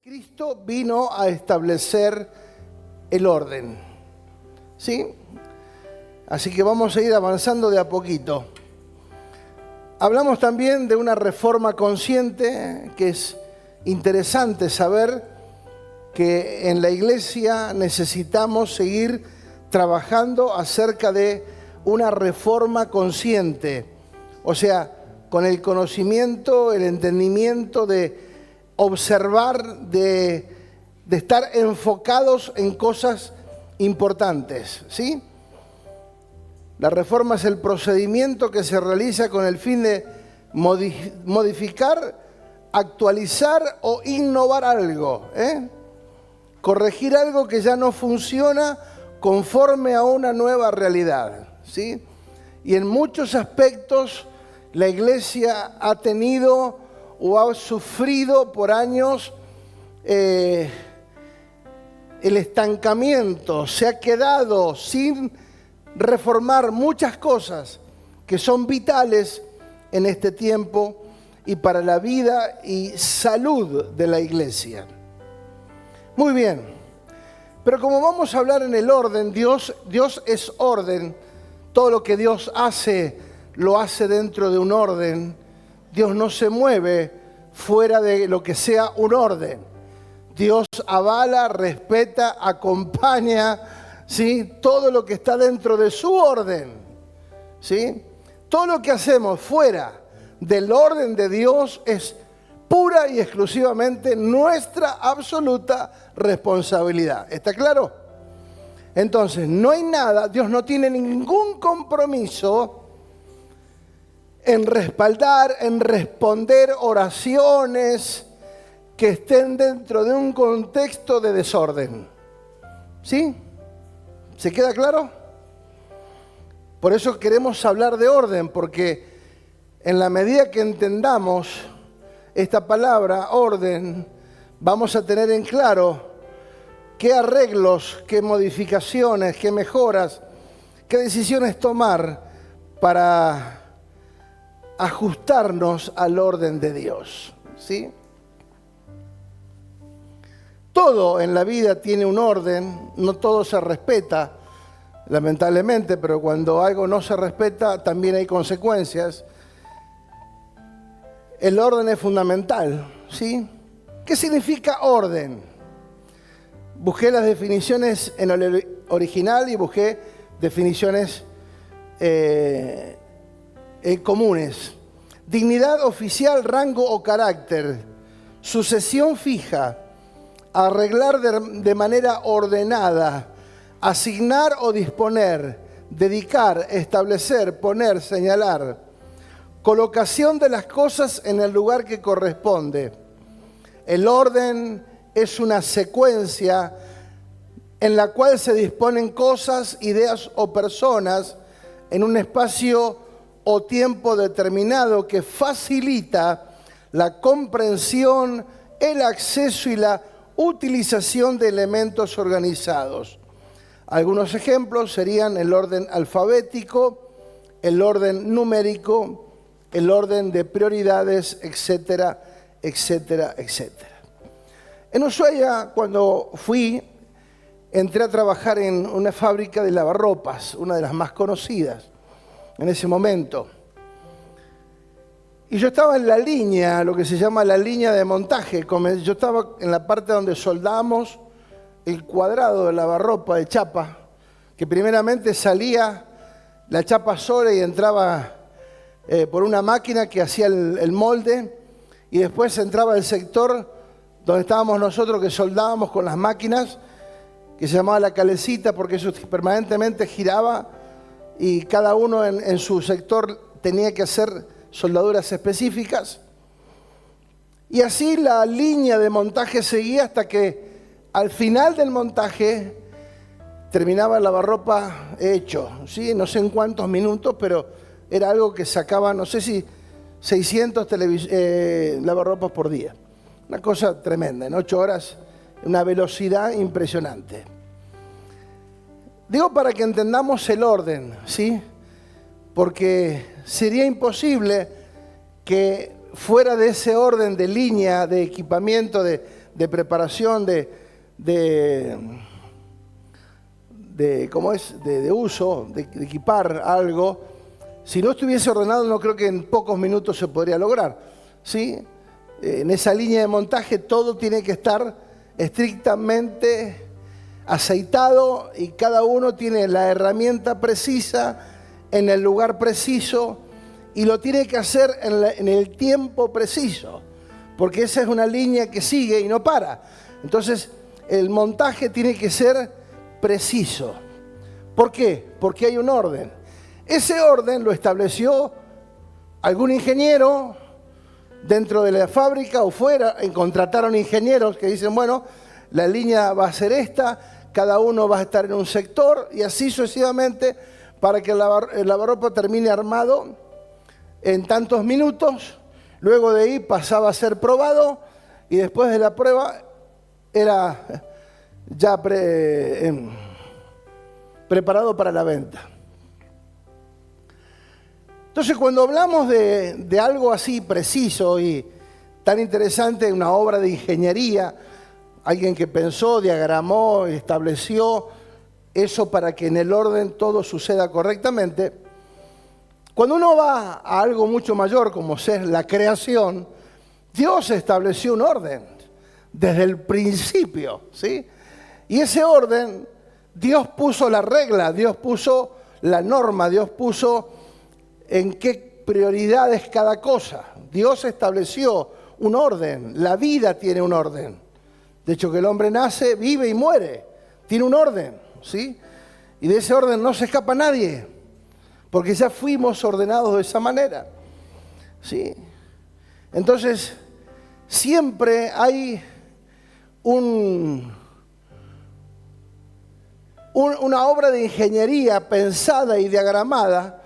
Cristo vino a establecer el orden, ¿sí? Así que vamos a ir avanzando de a poquito. Hablamos también de una reforma consciente, que es interesante saber que en la iglesia necesitamos seguir trabajando acerca de una reforma consciente, o sea, con el conocimiento, el entendimiento de observar, de estar enfocados en cosas importantes, ¿sí? La reforma es el procedimiento que se realiza con el fin de modificar, actualizar o innovar algo, corregir algo que ya no funciona conforme a una nueva realidad, ¿sí? Y en muchos aspectos la iglesia ha tenido o ha sufrido por años el estancamiento, se ha quedado sin reformar muchas cosas que son vitales en este tiempo y para la vida y salud de la iglesia. Muy bien, pero como vamos a hablar en el orden, Dios es orden, todo lo que Dios hace, lo hace dentro de un orden. Dios no se mueve fuera de lo que sea un orden. Dios avala, respeta, acompaña, ¿sí?, todo lo que está dentro de su orden, ¿sí? Todo lo que hacemos fuera del orden de Dios es pura y exclusivamente nuestra absoluta responsabilidad. ¿Está claro? Entonces, no hay nada, Dios no tiene ningún compromiso en respaldar, en responder oraciones que estén dentro de un contexto de desorden. ¿Sí? ¿Se queda claro? Por eso queremos hablar de orden, porque en la medida que entendamos esta palabra, orden, vamos a tener en claro qué arreglos, qué modificaciones, qué mejoras, qué decisiones tomar para ajustarnos al orden de Dios, ¿sí? Todo en la vida tiene un orden, no todo se respeta, lamentablemente, pero cuando algo no se respeta también hay consecuencias. El orden es fundamental, ¿sí? ¿Qué significa orden? Busqué las definiciones en el original y busqué definiciones comunes. Dignidad oficial, rango o carácter, sucesión fija, arreglar de manera ordenada, asignar o disponer, dedicar, establecer, poner, señalar, colocación de las cosas en el lugar que corresponde. El orden es una secuencia en la cual se disponen cosas, ideas o personas en un espacio o tiempo determinado que facilita la comprensión, el acceso y la utilización de elementos organizados. Algunos ejemplos serían el orden alfabético, el orden numérico, el orden de prioridades, etcétera, etcétera, etcétera. En Ushuaia, cuando fui, entré a trabajar en una fábrica de lavarropas, una de las más conocidas en ese momento. Y yo estaba en la línea, lo que se llama la línea de montaje. Yo estaba en la parte donde soldamos el cuadrado de lavarropa de chapa, que primeramente salía la chapa sola y entraba por una máquina que hacía el molde, y después entraba el sector donde estábamos nosotros, que soldábamos con las máquinas, que se llamaba la calecita, porque eso permanentemente giraba y cada uno en su sector tenía que hacer soldaduras específicas. Y así la línea de montaje seguía hasta que al final del montaje terminaba el lavarropa hecho, ¿sí? No sé en cuántos minutos, pero era algo que sacaba, no sé si 600 lavarropas por día. Una cosa tremenda, en 8 horas, una velocidad impresionante. Digo para que entendamos el orden, ¿sí? porque sería imposible que fuera de ese orden de línea, de equipamiento, de preparación, de uso, de equipar algo, si no estuviese ordenado, no creo que en pocos minutos se podría lograr, ¿sí? En esa línea de montaje todo tiene que estar estrictamente aceitado y cada uno tiene la herramienta precisa en el lugar preciso y lo tiene que hacer en el tiempo preciso, porque esa es una línea que sigue y no para. Entonces el montaje tiene que ser preciso. ¿Por qué? Porque hay un orden. Ese orden lo estableció algún ingeniero dentro de la fábrica o fuera, contrataron ingenieros que dicen, bueno, la línea va a ser esta, cada uno va a estar en un sector y así sucesivamente para que el lavarropa termine armado en tantos minutos. Luego de ahí pasaba a ser probado y después de la prueba era ya preparado para la venta. Entonces, cuando hablamos de algo así preciso y tan interesante, una obra de ingeniería, alguien que pensó, diagramó, estableció eso para que en el orden todo suceda correctamente, cuando uno va a algo mucho mayor como es la creación, Dios estableció un orden desde el principio, ¿sí? Y ese orden, Dios puso la regla, Dios puso la norma, Dios puso en qué prioridades cada cosa. Dios estableció un orden, la vida tiene un orden. De hecho, que el hombre nace, vive y muere, tiene un orden, ¿sí? Y de ese orden no se escapa nadie, porque ya fuimos ordenados de esa manera, ¿sí? Entonces, siempre hay una obra de ingeniería pensada y diagramada.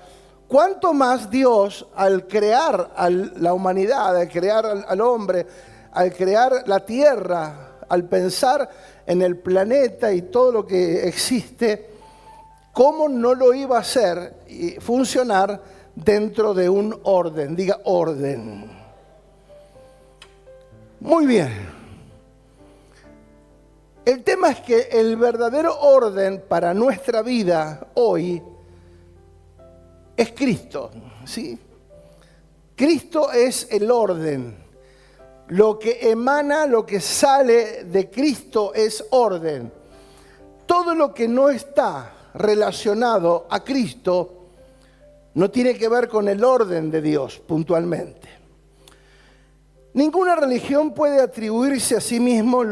¿Cuánto más Dios, al crear a la humanidad, al crear al hombre, al crear la tierra, al pensar en el planeta y todo lo que existe, cómo no lo iba a hacer y funcionar dentro de un orden? Diga orden. Muy bien. El tema es que el verdadero orden para nuestra vida hoy es Cristo, ¿sí? Cristo es el orden. Lo que emana, lo que sale de Cristo es orden. Todo lo que no está relacionado a Cristo no tiene que ver con el orden de Dios puntualmente. Ninguna religión puede atribuirse a sí mismo,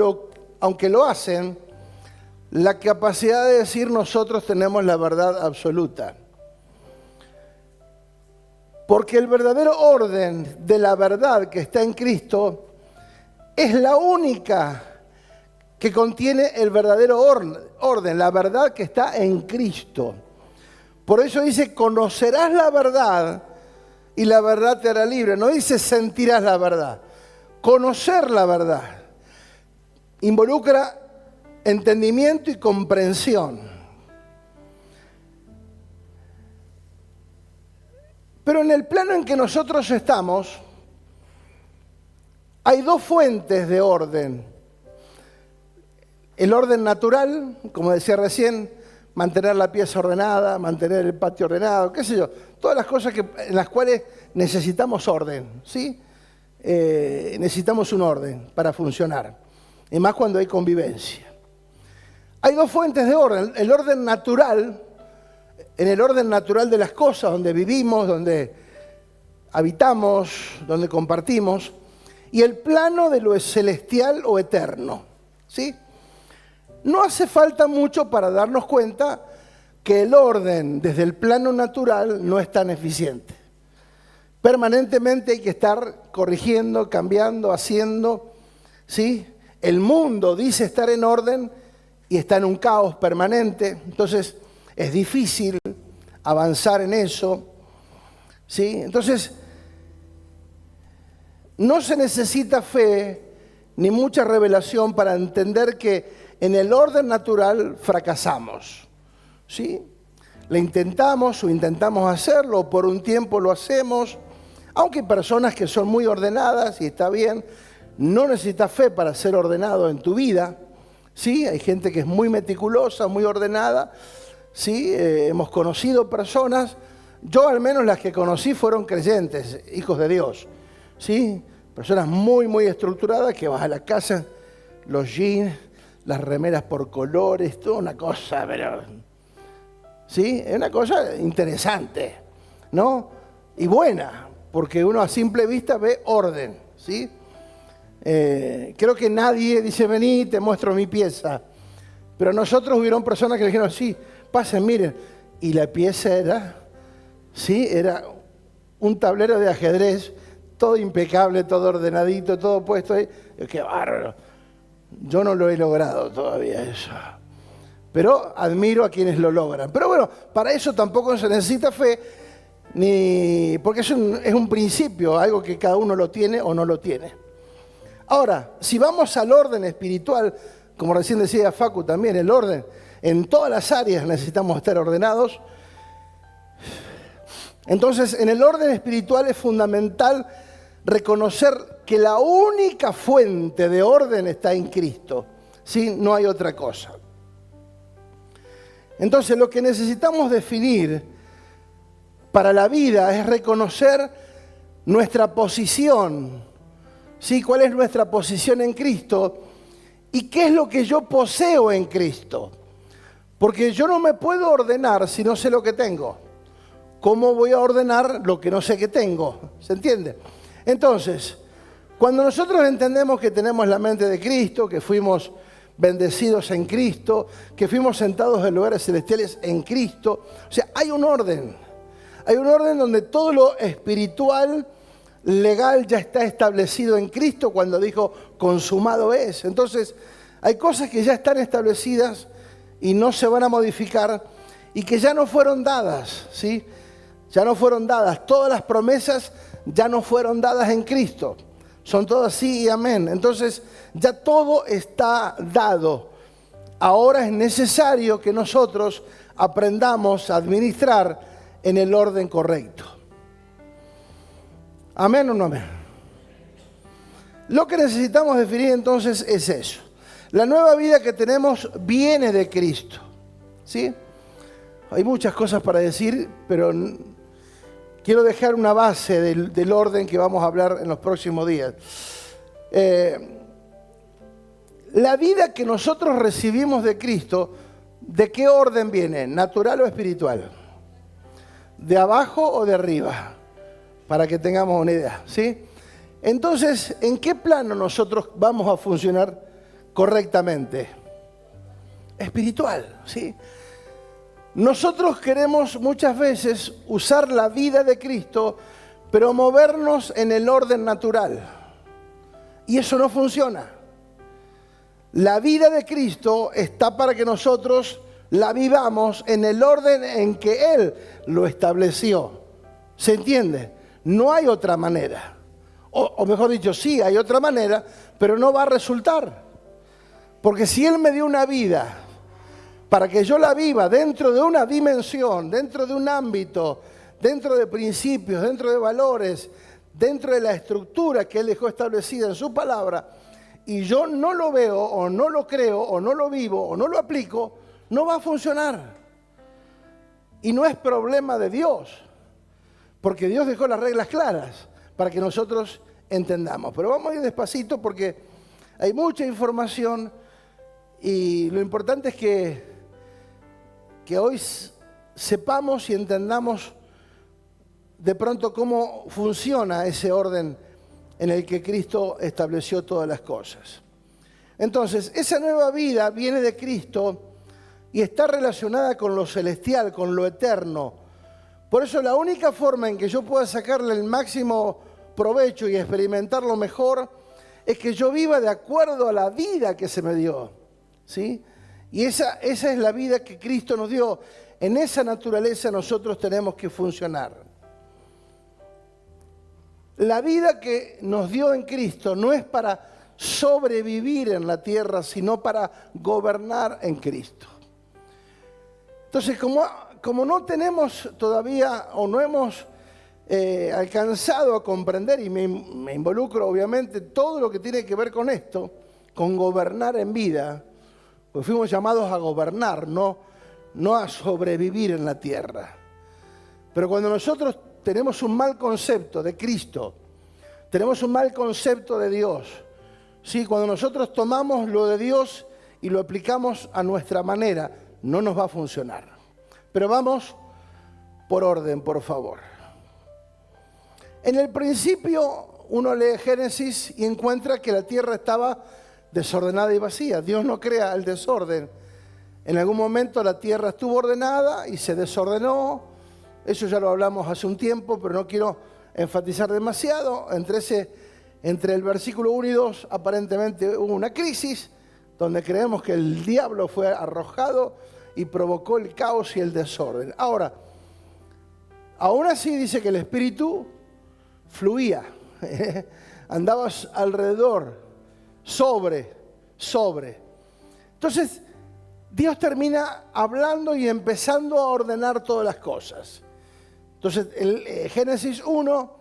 aunque lo hacen, la capacidad de decir nosotros tenemos la verdad absoluta. Porque el verdadero orden de la verdad que está en Cristo es la única que contiene el verdadero orden, la verdad que está en Cristo. Por eso dice, conocerás la verdad y la verdad te hará libre. No dice sentirás la verdad. Conocer la verdad involucra entendimiento y comprensión. Pero en el plano en que nosotros estamos, hay dos fuentes de orden. El orden natural, como decía recién, mantener la pieza ordenada, mantener el patio ordenado, qué sé yo, todas las cosas en las cuales necesitamos orden, ¿sí? Necesitamos un orden para funcionar, y más cuando hay convivencia. Hay dos fuentes de orden, el orden natural, en el orden natural de las cosas, donde vivimos, donde habitamos, donde compartimos, y el plano de lo celestial o eterno, ¿sí? No hace falta mucho para darnos cuenta que el orden desde el plano natural no es tan eficiente. Permanentemente hay que estar corrigiendo, cambiando, haciendo, ¿sí? El mundo dice estar en orden y está en un caos permanente, entonces es difícil avanzar en eso, ¿sí? Entonces, no se necesita fe ni mucha revelación para entender que en el orden natural fracasamos, ¿sí? le intentamos o intentamos hacerlo, o por un tiempo lo hacemos, aunque hay personas que son muy ordenadas y está bien, no necesitas fe para ser ordenado en tu vida, ¿sí? Hay gente que es muy meticulosa, muy ordenada, ¿sí? Hemos conocido personas, yo al menos las que conocí fueron creyentes, hijos de Dios, ¿sí? Personas muy, muy estructuradas que vas a la casa, los jeans, las remeras por colores, toda una cosa, pero, ¿sí? Es una cosa interesante, ¿no? Y buena, porque uno a simple vista ve orden, ¿sí? Creo que nadie dice, vení, te muestro mi pieza. Pero nosotros hubieron personas que dijeron, sí, pasen, miren. Y la pieza era, sí, era un tablero de ajedrez, todo impecable, todo ordenadito, todo puesto ahí. ¡Qué bárbaro! Yo no lo he logrado todavía eso. Pero admiro a quienes lo logran. Pero bueno, para eso tampoco se necesita fe, porque es un principio, algo que cada uno lo tiene o no lo tiene. Ahora, si vamos al orden espiritual, como recién decía Facu también, el orden, en todas las áreas necesitamos estar ordenados. Entonces, en el orden espiritual es fundamental reconocer que la única fuente de orden está en Cristo, ¿sí? No hay otra cosa. Entonces, lo que necesitamos definir para la vida es reconocer nuestra posición, ¿sí? ¿Cuál es nuestra posición en Cristo? ¿Y qué es lo que yo poseo en Cristo? Porque yo no me puedo ordenar si no sé lo que tengo. ¿Cómo voy a ordenar lo que no sé que tengo? ¿Se entiende? Entonces, cuando nosotros entendemos que tenemos la mente de Cristo, que fuimos bendecidos en Cristo, que fuimos sentados en lugares celestiales en Cristo, o sea, hay un orden. Hay un orden donde todo lo espiritual, legal, ya está establecido en Cristo cuando dijo, consumado es. Entonces, hay cosas que ya están establecidas y no se van a modificar y que ya no fueron dadas, ¿sí? Ya no fueron dadas. Todas las promesas ya no fueron dadas en Cristo. Son todas sí y amén. Entonces, ya todo está dado. Ahora es necesario que nosotros aprendamos a administrar en el orden correcto. ¿Amén o no amén? Lo que necesitamos definir entonces es eso. La nueva vida que tenemos viene de Cristo, ¿sí? Hay muchas cosas para decir, pero quiero dejar una base del orden que vamos a hablar en los próximos días. La vida que nosotros recibimos de Cristo, ¿de qué orden viene? ¿Natural o espiritual? ¿De abajo o de arriba? Para que tengamos una idea, ¿sí? Entonces, ¿en qué plano nosotros vamos a funcionar correctamente? Espiritual, ¿sí? Nosotros queremos muchas veces usar la vida de Cristo, pero movernos en el orden natural. Y eso no funciona. La vida de Cristo está para que nosotros la vivamos en el orden en que Él lo estableció. ¿Se entiende? No hay otra manera. O mejor dicho, sí, hay otra manera, pero no va a resultar. Porque si Él me dio una vida para que yo la viva dentro de una dimensión, dentro de un ámbito, dentro de principios, dentro de valores, dentro de la estructura que Él dejó establecida en su palabra, y yo no lo veo, o no lo creo, o no lo vivo, o no lo aplico, no va a funcionar. Y no es problema de Dios, porque Dios dejó las reglas claras para que nosotros entendamos. Pero vamos a ir despacito porque hay mucha información y lo importante es que hoy sepamos y entendamos de pronto cómo funciona ese orden en el que Cristo estableció todas las cosas. Entonces, esa nueva vida viene de Cristo y está relacionada con lo celestial, con lo eterno. Por eso la única forma en que yo pueda sacarle el máximo provecho y experimentarlo mejor es que yo viva de acuerdo a la vida que se me dio, ¿sí? Y esa es la vida que Cristo nos dio. En esa naturaleza nosotros tenemos que funcionar. La vida que nos dio en Cristo no es para sobrevivir en la tierra, sino para gobernar en Cristo. Entonces, como no tenemos todavía o no hemos alcanzado a comprender, y me involucro obviamente todo lo que tiene que ver con esto, con gobernar en vida, pues fuimos llamados a gobernar, no a sobrevivir en la tierra. Pero cuando nosotros tenemos un mal concepto de Cristo, tenemos un mal concepto de Dios, ¿sí? Cuando nosotros tomamos lo de Dios y lo aplicamos a nuestra manera, no nos va a funcionar. Pero vamos por orden, por favor. En el principio uno lee Génesis y encuentra que la tierra estaba desordenada y vacía. Dios no crea el desorden. En algún momento la tierra estuvo ordenada y se desordenó. Eso ya lo hablamos hace un tiempo, pero no quiero enfatizar demasiado. Entre el versículo 1 y 2 aparentemente hubo una crisis donde creemos que el diablo fue arrojado y provocó el caos y el desorden. Ahora, aún así dice que el espíritu fluía, andabas alrededor, sobre. Entonces, Dios termina hablando y empezando a ordenar todas las cosas. Entonces, en Génesis 1,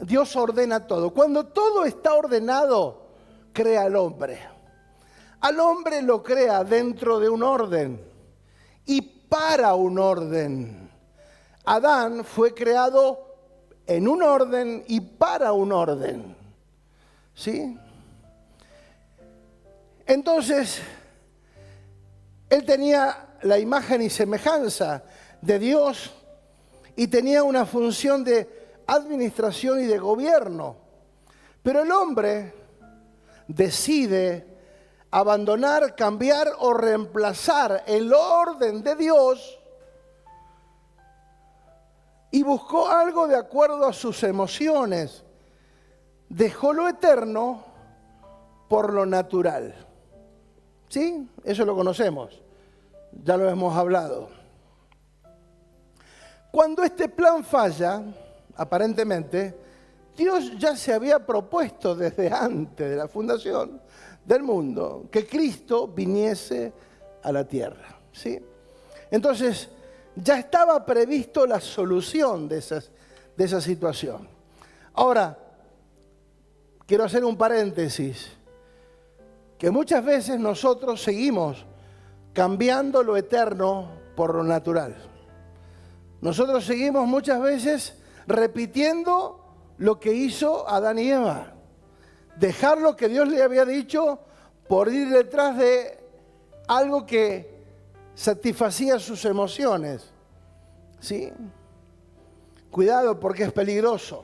Dios ordena todo. Cuando todo está ordenado, crea al hombre. Al hombre lo crea dentro de un orden y para un orden. Adán fue creado en un orden y para un orden. ¿Sí? Entonces, él tenía la imagen y semejanza de Dios y tenía una función de administración y de gobierno. Pero el hombre decide abandonar, cambiar o reemplazar el orden de Dios y buscó algo de acuerdo a sus emociones. Dejó lo eterno por lo natural. ¿Sí? Eso lo conocemos. Ya lo hemos hablado. Cuando este plan falla, aparentemente, Dios ya se había propuesto desde antes de la fundación del mundo que Cristo viniese a la tierra. ¿Sí? Entonces, ya estaba previsto la solución de esa situación. Ahora, quiero hacer un paréntesis, que muchas veces nosotros seguimos cambiando lo eterno por lo natural. Nosotros seguimos muchas veces repitiendo lo que hizo Adán y Eva. Dejar lo que Dios le había dicho por ir detrás de algo que satisfacía sus emociones. ¿Sí? Cuidado porque es peligroso.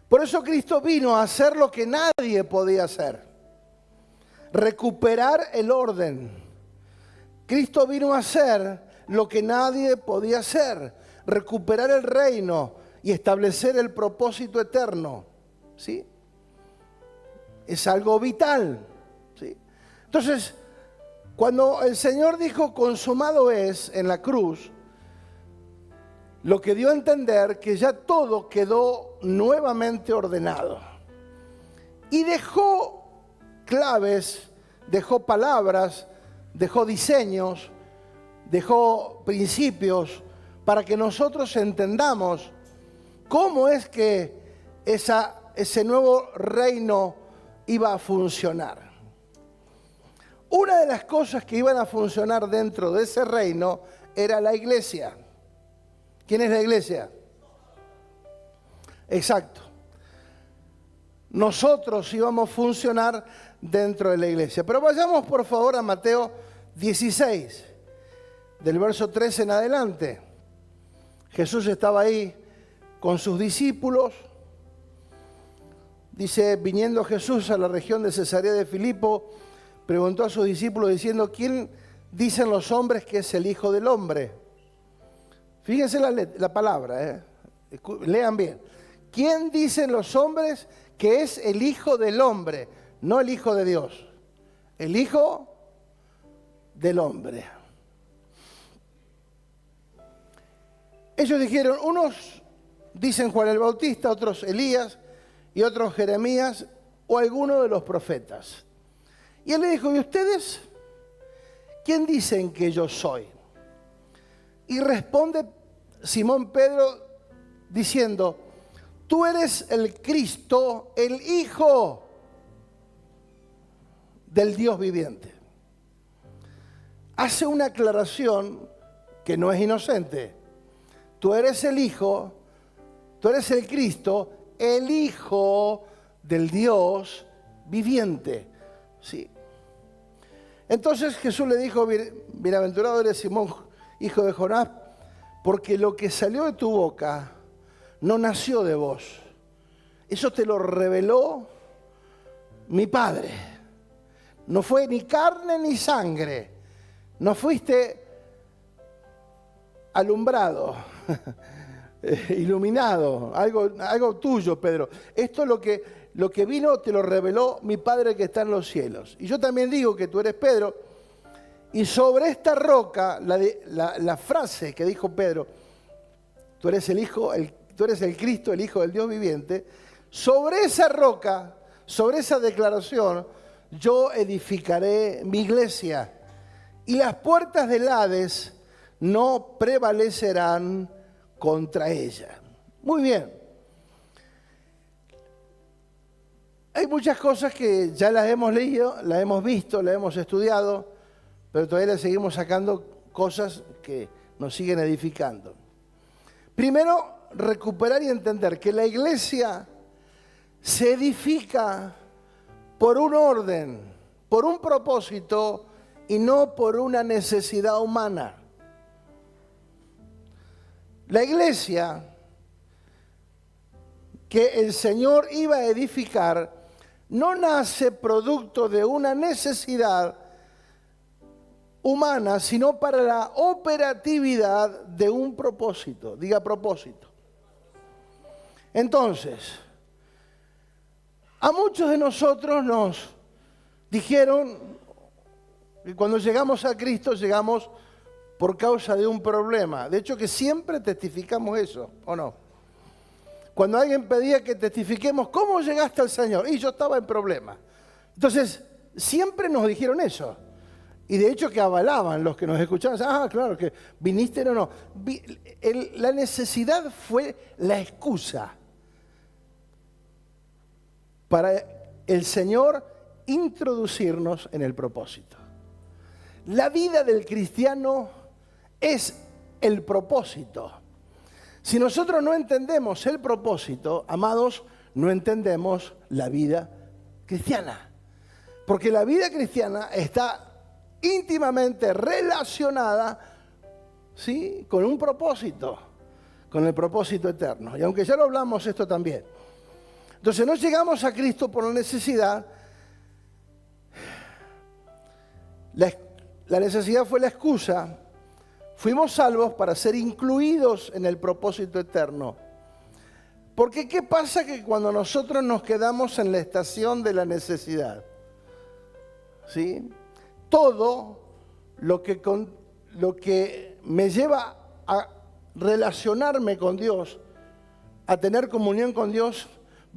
Por eso Cristo vino a hacer lo que nadie podía hacer. Recuperar el orden. Cristo vino a hacer lo que nadie podía hacer. Recuperar el reino y establecer el propósito eterno. ¿Sí? Es algo vital. ¿Sí? Entonces, cuando el Señor dijo consumado es en la cruz, lo que dio a entender que ya todo quedó nuevamente ordenado. Y dejó claves, dejó palabras, dejó diseños, dejó principios para que nosotros entendamos cómo es que ese nuevo reino iba a funcionar. Una de las cosas que iban a funcionar dentro de ese reino era la iglesia. ¿Quién es la iglesia? Exacto. Nosotros íbamos a funcionar dentro de la iglesia. Pero vayamos por favor a Mateo 16, del verso 13 en adelante. Jesús estaba ahí con sus discípulos. Dice, viniendo Jesús a la región de Cesarea de Filipo, preguntó a sus discípulos diciendo, ¿quién dicen los hombres que es el Hijo del Hombre? Fíjense la palabra, lean bien. ¿Quién dicen los hombres que es el Hijo del Hombre? No el Hijo de Dios, el Hijo del Hombre. Ellos dijeron, unos dicen Juan el Bautista, otros Elías y otros Jeremías o alguno de los profetas. Y él le dijo, ¿y ustedes quién dicen que yo soy? Y responde Simón Pedro diciendo, tú eres el Cristo, el Hijo del Dios viviente. Hace una aclaración que no es inocente. Tú eres el Hijo, tú eres el Cristo, el Hijo del Dios viviente. Sí. Entonces Jesús le dijo, bienaventurado eres Simón, hijo de Jonás, porque lo que salió de tu boca no nació de vos. Eso te lo reveló mi Padre. No fue ni carne ni sangre. No fuiste alumbrado, iluminado, algo tuyo, Pedro. Esto es lo que vino, te lo reveló mi Padre que está en los cielos. Y yo también digo que tú eres Pedro. Y sobre esta roca, la frase que dijo Pedro, tú eres el Hijo, tú eres el Cristo, el Hijo del Dios viviente, sobre esa roca, sobre esa declaración, yo edificaré mi iglesia. Y las puertas del Hades no prevalecerán contra ella. Muy bien. Hay muchas cosas que ya las hemos leído, las hemos visto, las hemos estudiado, pero todavía le seguimos sacando cosas que nos siguen edificando. Primero, recuperar y entender que la iglesia se edifica por un orden, por un propósito y no por una necesidad humana. La iglesia que el Señor iba a edificar no nace producto de una necesidad humana, sino para la operatividad de un propósito. Diga propósito. Entonces, a muchos de nosotros nos dijeron que cuando llegamos a Cristo llegamos por causa de un problema. De hecho que siempre testificamos eso, ¿o no? Cuando alguien pedía que testifiquemos, ¿cómo llegaste al Señor? Y yo estaba en problema. Entonces, siempre nos dijeron eso. Y de hecho que avalaban los que nos escuchaban. Ah, claro, que viniste, no. La necesidad fue la excusa para el Señor introducirnos en el propósito. La vida del cristiano es el propósito. Si nosotros no entendemos el propósito, amados, no entendemos la vida cristiana. Porque la vida cristiana está íntimamente relacionada, ¿sí?, con un propósito, con el propósito eterno. Y aunque ya lo hablamos esto también. Entonces no llegamos a Cristo por la necesidad. La necesidad fue la excusa. Fuimos salvos para ser incluidos en el propósito eterno. Porque ¿qué pasa que cuando nosotros nos quedamos en la estación de la necesidad? ¿Sí? Todo lo que me lleva a relacionarme con Dios, a tener comunión con Dios,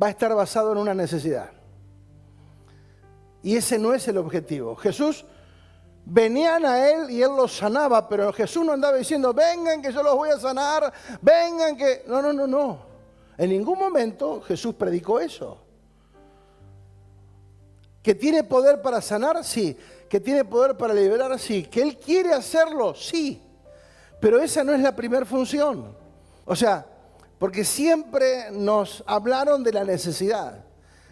va a estar basado en una necesidad. Y ese no es el objetivo. Jesús, venían a Él y Él los sanaba, pero Jesús no andaba diciendo, vengan que yo los voy a sanar, vengan que... No. En ningún momento Jesús predicó eso. ¿Que tiene poder para sanar? Sí. ¿Que tiene poder para liberar? Sí. ¿Que Él quiere hacerlo? Sí. Pero esa no es la primera función. O sea, porque siempre nos hablaron de la necesidad.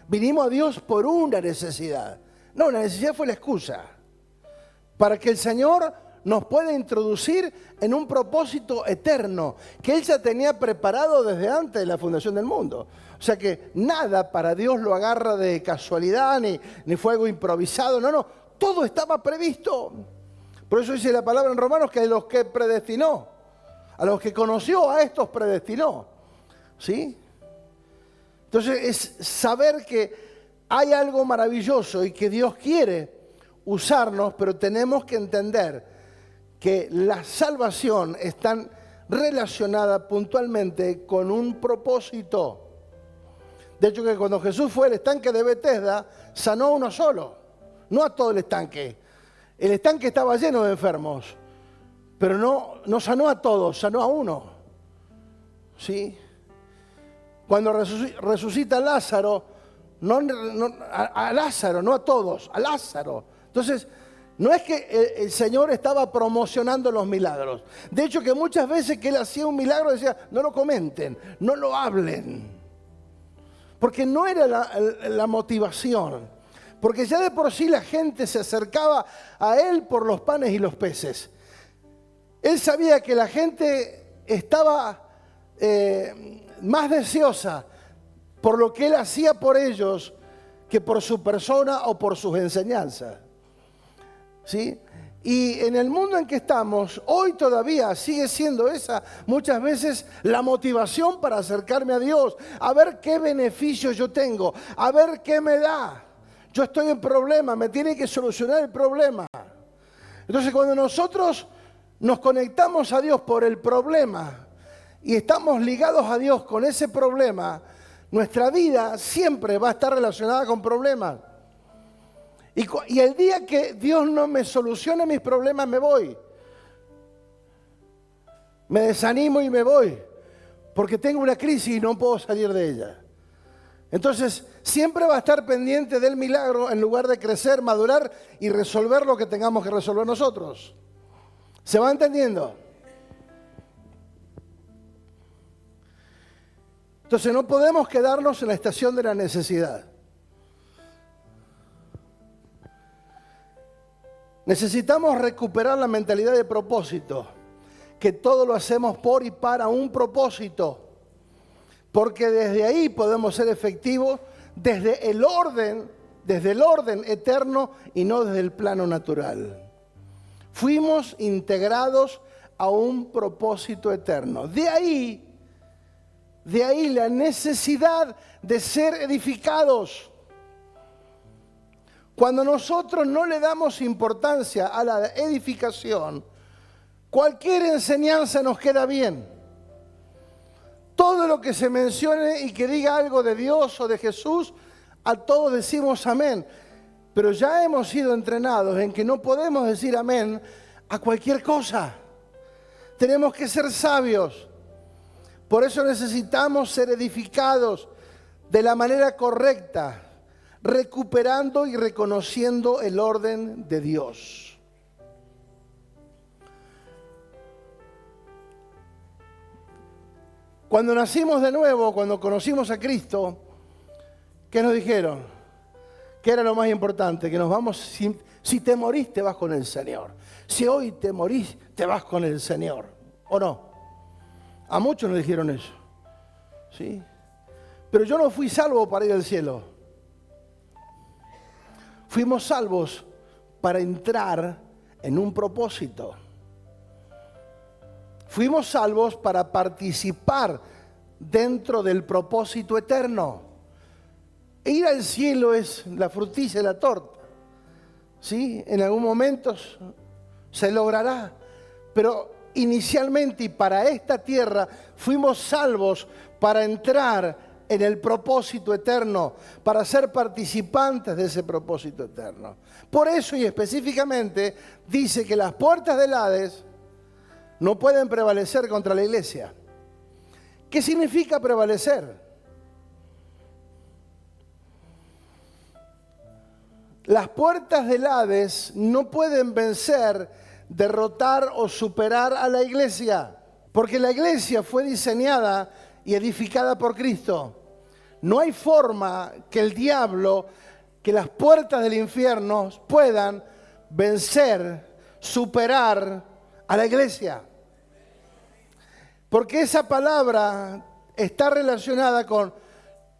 Vinimos a Dios por una necesidad. No, la necesidad fue la excusa. Para que el Señor nos pueda introducir en un propósito eterno que Él ya tenía preparado desde antes de la fundación del mundo. O sea que nada para Dios lo agarra de casualidad, ni fue algo improvisado. No, todo estaba previsto. Por eso dice la palabra en Romanos que a los que predestinó, a los que conoció, a estos predestinó. ¿Sí? Entonces es saber que hay algo maravilloso y que Dios quiere usarnos, pero tenemos que entender que la salvación está relacionada puntualmente con un propósito. De hecho que cuando Jesús fue al estanque de Betesda, sanó a uno solo, no a todo el estanque. El estanque estaba lleno de enfermos, Pero no sanó a todos, sanó a uno. ¿Sí? Cuando resucita Lázaro, a Lázaro, no a todos, a Lázaro. Entonces, no es que el Señor estaba promocionando los milagros. De hecho, que muchas veces que Él hacía un milagro decía, no lo comenten, no lo hablen. Porque no era la motivación. Porque ya de por sí la gente se acercaba a Él por los panes y los peces. Él sabía que la gente estaba más deseosa por lo que Él hacía por ellos que por su persona o por sus enseñanzas. ¿Sí? Y en el mundo en que estamos, hoy todavía sigue siendo esa muchas veces la motivación para acercarme a Dios, a ver qué beneficios yo tengo, a ver qué me da. Yo estoy en problema, me tiene que solucionar el problema. Entonces cuando nosotros nos conectamos a Dios por el problema y estamos ligados a Dios con ese problema, nuestra vida siempre va a estar relacionada con problemas. Y el día que Dios no me solucione mis problemas, me voy. Me desanimo y me voy. Porque tengo una crisis y no puedo salir de ella. Entonces, siempre va a estar pendiente del milagro en lugar de crecer, madurar y resolver lo que tengamos que resolver nosotros. ¿Se va entendiendo? Entonces, no podemos quedarnos en la estación de la necesidad. Necesitamos recuperar la mentalidad de propósito, que todo lo hacemos por y para un propósito, porque desde ahí podemos ser efectivos desde el orden eterno y no desde el plano natural. Fuimos integrados a un propósito eterno. De ahí la necesidad de ser edificados. Cuando nosotros no le damos importancia a la edificación, cualquier enseñanza nos queda bien. Todo lo que se mencione y que diga algo de Dios o de Jesús, a todos decimos amén. Pero ya hemos sido entrenados en que no podemos decir amén a cualquier cosa. Tenemos que ser sabios. Por eso necesitamos ser edificados de la manera correcta, recuperando y reconociendo el orden de Dios. Cuando nacimos de nuevo, cuando conocimos a Cristo, ¿qué nos dijeron? ¿Qué era lo más importante? Que nos vamos, si te morís, te vas con el Señor. Si hoy te morís, te vas con el Señor. ¿O no? A muchos nos dijeron eso. ¿Sí? Pero yo no fui salvo para ir al cielo. Fuimos salvos para entrar en un propósito. Fuimos salvos para participar dentro del propósito eterno. Ir al cielo es la frutilla de la torta. ¿Sí? En algún momento se logrará. Pero inicialmente y para esta tierra fuimos salvos para entrar en el propósito eterno, para ser participantes de ese propósito eterno. Por eso y específicamente dice que las puertas del Hades no pueden prevalecer contra la iglesia. ¿Qué significa prevalecer? Las puertas del Hades no pueden vencer, derrotar o superar a la iglesia, porque la iglesia fue diseñada y edificada por Cristo. No hay forma que el diablo, que las puertas del infierno puedan vencer, superar a la iglesia. Porque esa palabra está relacionada con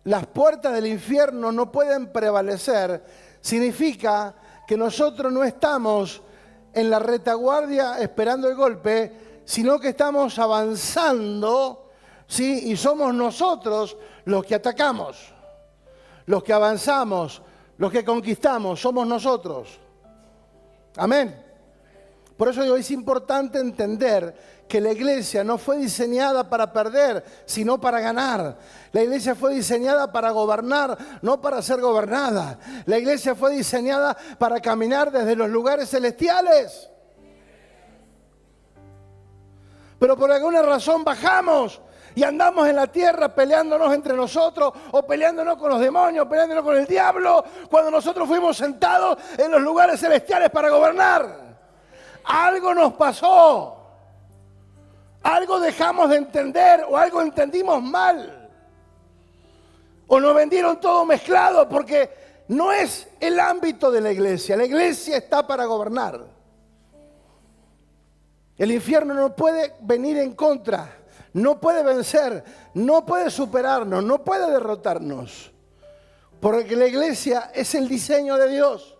las puertas del infierno no pueden prevalecer. Significa que nosotros no estamos en la retaguardia esperando el golpe, sino que estamos avanzando, ¿sí? Y somos nosotros los que atacamos, los que avanzamos, los que conquistamos, somos nosotros. Amén. Por eso es importante entender que la iglesia no fue diseñada para perder, sino para ganar. La iglesia fue diseñada para gobernar, no para ser gobernada. La iglesia fue diseñada para caminar desde los lugares celestiales. Pero por alguna razón bajamos y andamos en la tierra peleándonos entre nosotros o peleándonos con los demonios, peleándonos con el diablo, cuando nosotros fuimos sentados en los lugares celestiales para gobernar. Algo nos pasó. Algo dejamos de entender o algo entendimos mal. O nos vendieron todo mezclado porque no es el ámbito de la iglesia. La iglesia está para gobernar. El infierno no puede venir en contra, no puede vencer, no puede superarnos, no puede derrotarnos. Porque la iglesia es el diseño de Dios.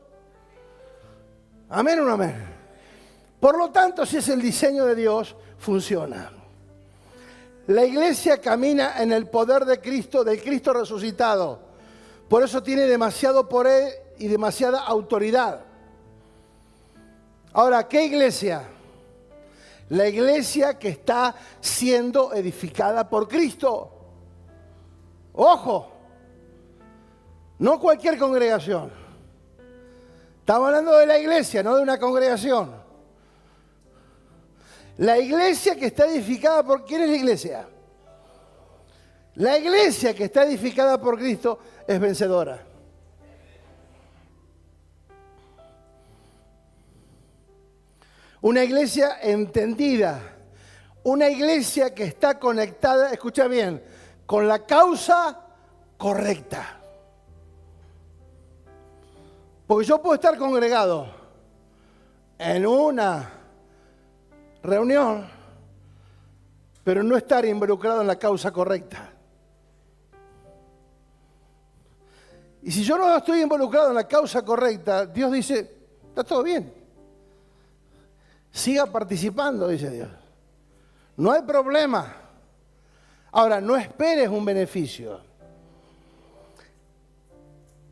¿Amén o no amén? Por lo tanto, si es el diseño de Dios, funciona. La iglesia camina en el poder de Cristo, del Cristo resucitado. Por eso tiene demasiado poder y demasiada autoridad. Ahora, ¿qué iglesia? La iglesia que está siendo edificada por Cristo. Ojo, no cualquier congregación. Estamos hablando de la iglesia, no de una congregación. La iglesia que está edificada por... ¿Quién es la iglesia? La iglesia que está edificada por Cristo es vencedora. Una iglesia entendida, una iglesia que está conectada, escucha bien, con la causa correcta. Porque yo puedo estar congregado en una reunión, pero no estar involucrado en la causa correcta. Y si yo no estoy involucrado en la causa correcta, Dios dice, está todo bien. Siga participando, dice Dios. No hay problema. Ahora, no esperes un beneficio.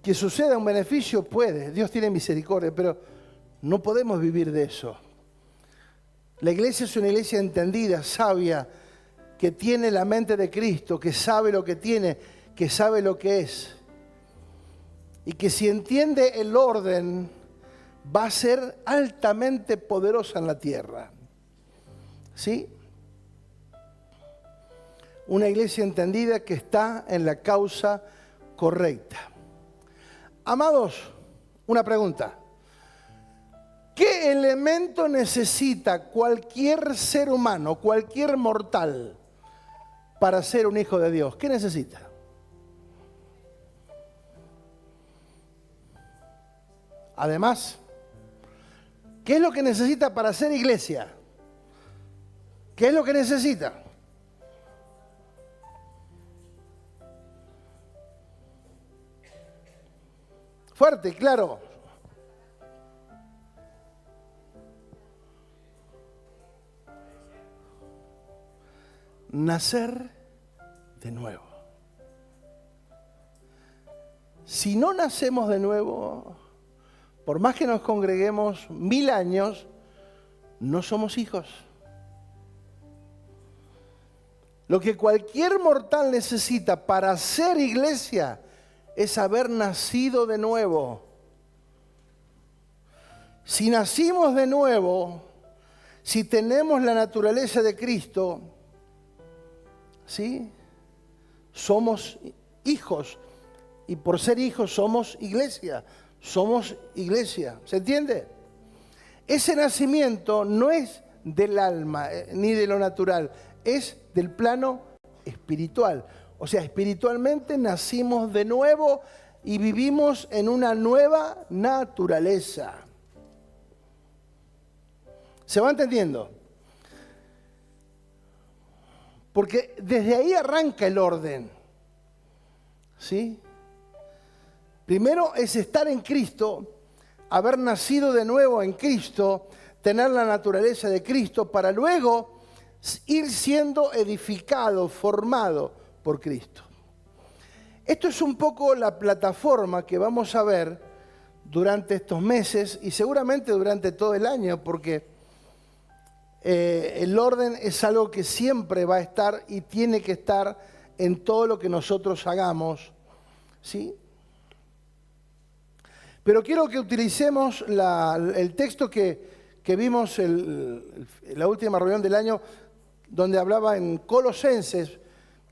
Que suceda un beneficio puede. Dios tiene misericordia, pero no podemos vivir de eso. La iglesia es una iglesia entendida, sabia, que tiene la mente de Cristo, que sabe lo que tiene, que sabe lo que es. Y que si entiende el orden, va a ser altamente poderosa en la tierra. ¿Sí? Una iglesia entendida que está en la causa correcta. Amados, una pregunta. ¿Qué elemento necesita cualquier ser humano, cualquier mortal, para ser un hijo de Dios? ¿Qué necesita? Además, ¿qué es lo que necesita para ser iglesia? ¿Qué es lo que necesita? Fuerte, claro. Nacer de nuevo. Si no nacemos de nuevo, por más que nos congreguemos 1000 años, no somos hijos. Lo que cualquier mortal necesita para ser iglesia es haber nacido de nuevo. Si nacimos de nuevo, si tenemos la naturaleza de Cristo, ¿sí? Somos hijos. Y por ser hijos somos iglesia. Somos iglesia. ¿Se entiende? Ese nacimiento no es del alma ni de lo natural. Es del plano espiritual. O sea, espiritualmente nacimos de nuevo y vivimos en una nueva naturaleza. ¿Se va entendiendo? Porque desde ahí arranca el orden. ¿Sí? Primero es estar en Cristo, haber nacido de nuevo en Cristo, tener la naturaleza de Cristo para luego ir siendo edificado, formado por Cristo. Esto es un poco la plataforma que vamos a ver durante estos meses y seguramente durante todo el año, porque el orden es algo que siempre va a estar y tiene que estar en todo lo que nosotros hagamos, ¿sí? Pero quiero que utilicemos el texto que vimos en la última reunión del año, donde hablaba en Colosenses,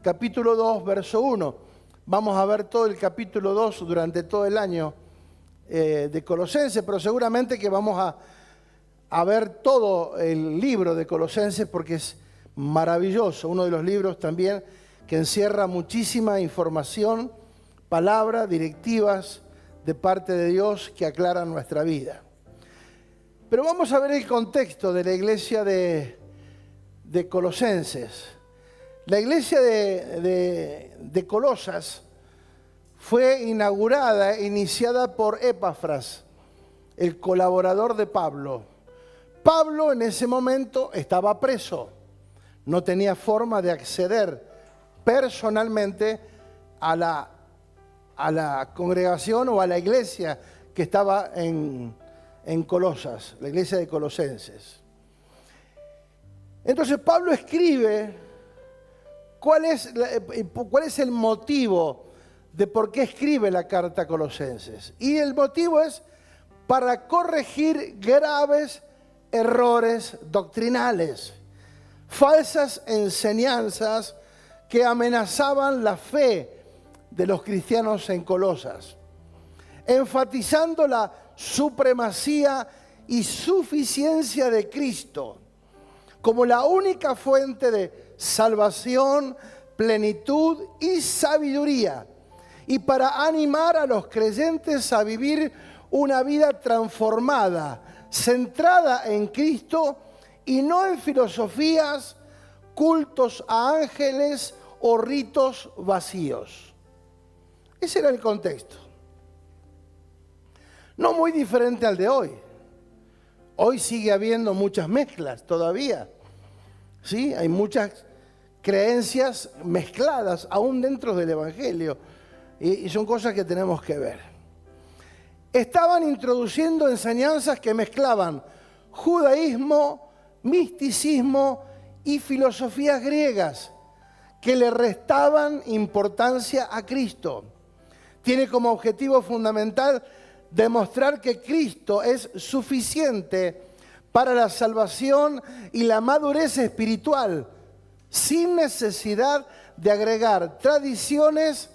capítulo 2, verso 1. Vamos a ver todo el capítulo 2 durante todo el año de Colosenses, pero seguramente que vamos a ver todo el libro de Colosenses porque es maravilloso, uno de los libros también que encierra muchísima información, palabras, directivas de parte de Dios que aclaran nuestra vida. Pero vamos a ver el contexto de la iglesia de Colosenses. La iglesia de Colosas fue iniciada por Epafras, el colaborador de Pablo. Pablo en ese momento estaba preso, no tenía forma de acceder personalmente a la congregación o a la iglesia que estaba en Colosas, la iglesia de Colosenses. Entonces Pablo escribe cuál es el motivo de por qué escribe la carta a Colosenses. Y el motivo es para corregir graves errores doctrinales, falsas enseñanzas que amenazaban la fe de los cristianos en Colosas, enfatizando la supremacía y suficiencia de Cristo como la única fuente de salvación, plenitud y sabiduría, y para animar a los creyentes a vivir una vida transformada, centrada en Cristo y no en filosofías, cultos a ángeles o ritos vacíos. Ese era el contexto. No muy diferente al de hoy. Hoy sigue habiendo muchas mezclas todavía. ¿Sí? Hay muchas creencias mezcladas aún dentro del Evangelio. Y son cosas que tenemos que ver. Estaban introduciendo enseñanzas que mezclaban judaísmo, misticismo y filosofías griegas que le restaban importancia a Cristo. Tiene como objetivo fundamental demostrar que Cristo es suficiente para la salvación y la madurez espiritual, sin necesidad de agregar tradiciones,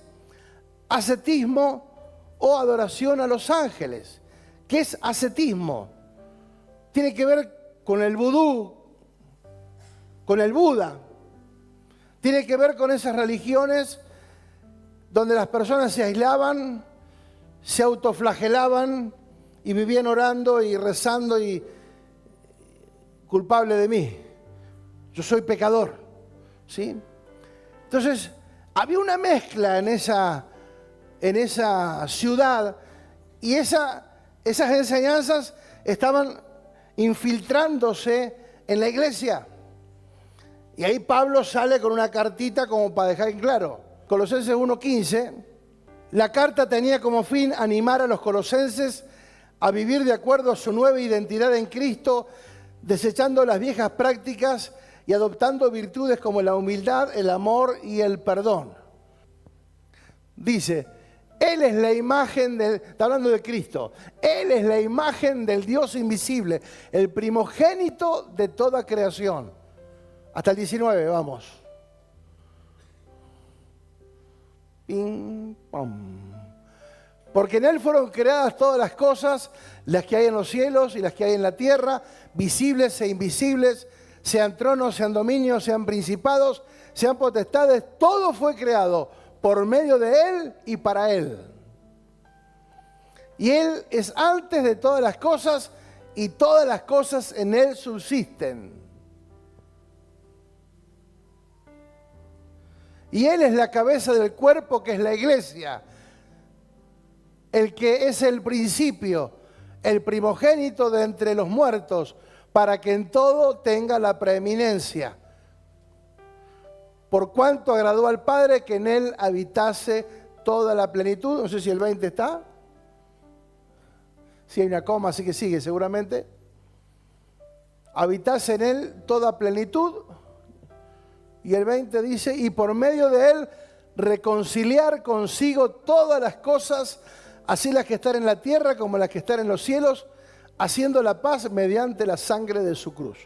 ascetismo o adoración a los ángeles. ¿Qué es ascetismo? Tiene que ver con el vudú, con el Buda. Tiene que ver con esas religiones donde las personas se aislaban, se autoflagelaban y vivían orando y rezando y culpable de mí. Yo soy pecador. ¿Sí? Entonces, había una mezcla en esa ciudad y esas enseñanzas estaban infiltrándose en la iglesia. Y ahí Pablo sale con una cartita como para dejar en claro. Colosenses 1:15, la carta tenía como fin animar a los colosenses a vivir de acuerdo a su nueva identidad en Cristo, desechando las viejas prácticas y adoptando virtudes como la humildad, el amor y el perdón. Dice, Él es la imagen está hablando de Cristo, Él es la imagen del Dios invisible, el primogénito de toda creación. Hasta el 19, vamos. Ping, pom. Porque en Él fueron creadas todas las cosas, las que hay en los cielos y las que hay en la tierra, visibles e invisibles, sean tronos, sean dominios, sean principados, sean potestades, todo fue creado por medio de Él y para Él. Y Él es antes de todas las cosas y todas las cosas en Él subsisten. Y Él es la cabeza del cuerpo que es la iglesia, el que es el principio, el primogénito de entre los muertos, para que en todo tenga la preeminencia. Por cuanto agradó al Padre que en Él habitase toda la plenitud. No sé si el 20 está. Si hay una coma, así que sigue seguramente. Habitase en Él toda plenitud. Y el 20 dice, y por medio de Él reconciliar consigo todas las cosas, así las que están en la tierra como las que están en los cielos, haciendo la paz mediante la sangre de su cruz.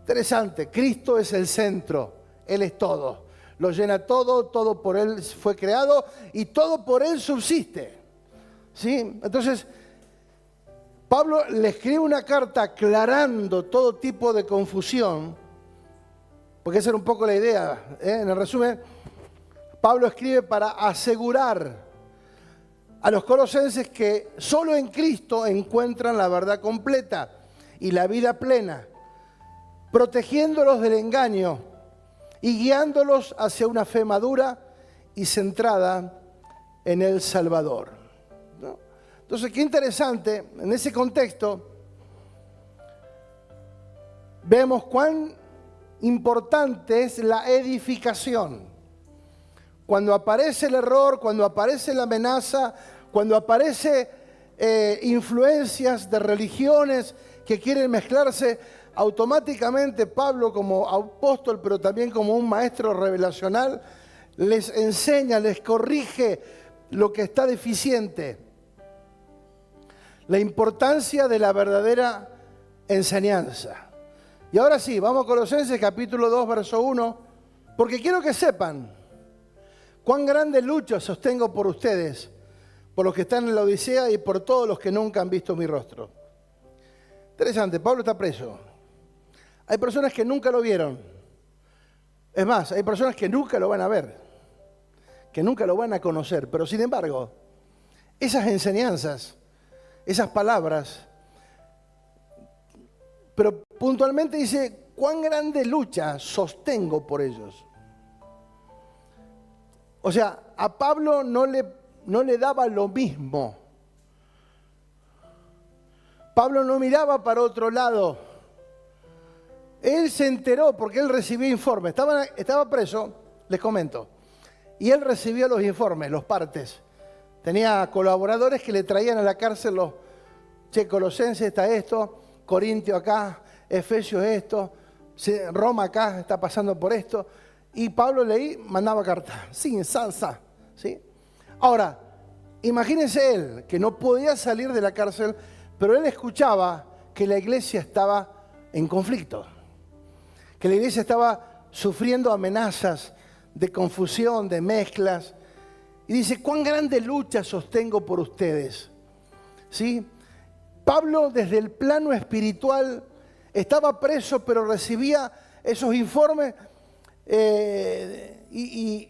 Interesante, Cristo es el centro, Él es todo. Lo llena todo, todo por Él fue creado y todo por Él subsiste. ¿Sí? Entonces, Pablo le escribe una carta aclarando todo tipo de confusión, porque esa era un poco la idea. En el resumen, Pablo escribe para asegurar a los colosenses que solo en Cristo encuentran la verdad completa y la vida plena, protegiéndolos del engaño y guiándolos hacia una fe madura y centrada en el Salvador. ¿No? Entonces, qué interesante, en ese contexto, vemos cuán importante es la edificación. Cuando aparece el error, cuando aparece la amenaza, cuando aparece influencias de religiones que quieren mezclarse, automáticamente Pablo como apóstol, pero también como un maestro revelacional, les enseña, les corrige lo que está deficiente. La importancia de la verdadera enseñanza. Y ahora sí, vamos a Colosenses capítulo 2, verso 1, porque quiero que sepan cuán grande lucha sostengo por ustedes, por los que están en la Odisea y por todos los que nunca han visto mi rostro. Interesante, Pablo está preso. Hay personas que nunca lo vieron. Es más, hay personas que nunca lo van a ver, que nunca lo van a conocer. Pero sin embargo, esas enseñanzas, esas palabras, pero puntualmente dice, cuán grande lucha sostengo por ellos. O sea, a Pablo no le daba lo mismo. Pablo no miraba para otro lado. Él se enteró porque él recibía informes. Estaba preso, les comento, y él recibía los informes, los partes. Tenía colaboradores que le traían a la cárcel los, Colosenses está esto, Corintio acá, Efesios esto, Roma acá está pasando por esto. Y Pablo leí, mandaba carta, sin salsa, ¿sí? Ahora, imagínense él, que no podía salir de la cárcel, pero él escuchaba que la iglesia estaba en conflicto, que la iglesia estaba sufriendo amenazas de confusión, de mezclas. Y dice, cuán grande lucha sostengo por ustedes, ¿sí? Pablo desde el plano espiritual estaba preso, pero recibía esos informes y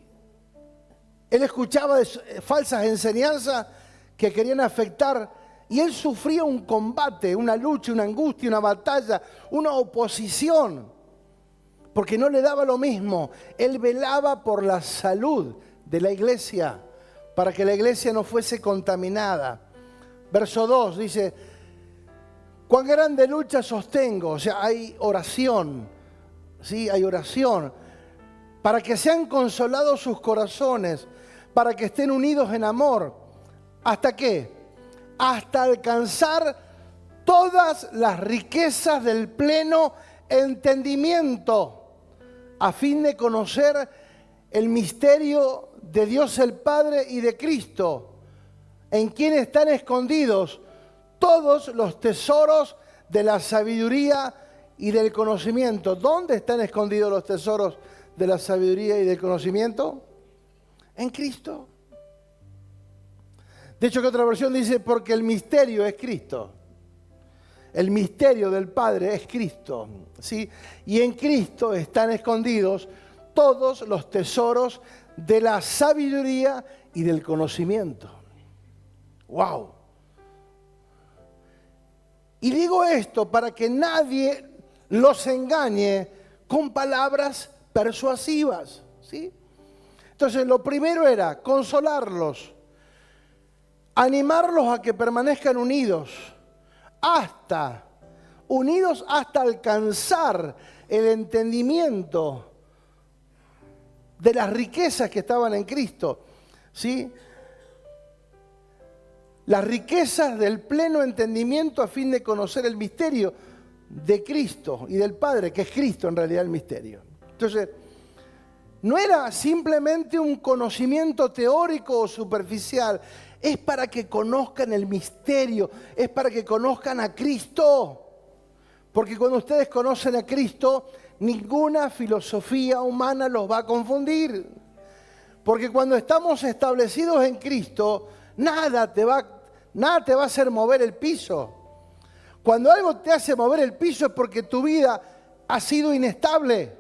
él escuchaba falsas enseñanzas que querían afectar, y él sufría un combate, una lucha, una angustia, una batalla, una oposición, porque no le daba lo mismo. Él velaba por la salud de la iglesia, para que la iglesia no fuese contaminada. Verso 2 dice, cuán grande lucha sostengo, o sea, hay oración, ¿sí? Hay oración, para que sean consolados sus corazones, para que estén unidos en amor. ¿Hasta qué? Hasta alcanzar todas las riquezas del pleno entendimiento, a fin de conocer el misterio de Dios el Padre y de Cristo, en quien están escondidos todos los tesoros de la sabiduría y del conocimiento. ¿Dónde están escondidos los tesoros de la sabiduría y del conocimiento? En Cristo. De hecho, que otra versión dice, porque el misterio es Cristo. El misterio del Padre es Cristo, ¿sí? Y en Cristo están escondidos todos los tesoros de la sabiduría y del conocimiento. ¡Wow! Y digo esto para que nadie los engañe con palabras persuasivas, ¿sí? Entonces, lo primero era consolarlos, animarlos a que permanezcan unidos hasta alcanzar el entendimiento de las riquezas que estaban en Cristo, ¿sí? Las riquezas del pleno entendimiento a fin de conocer el misterio de Cristo y del Padre, que es Cristo en realidad el misterio. Entonces, no era simplemente un conocimiento teórico o superficial, es para que conozcan el misterio, es para que conozcan a Cristo. Porque cuando ustedes conocen a Cristo, ninguna filosofía humana los va a confundir. Porque cuando estamos establecidos en Cristo, nada te va a hacer mover el piso. Cuando algo te hace mover el piso es porque tu vida ha sido inestable.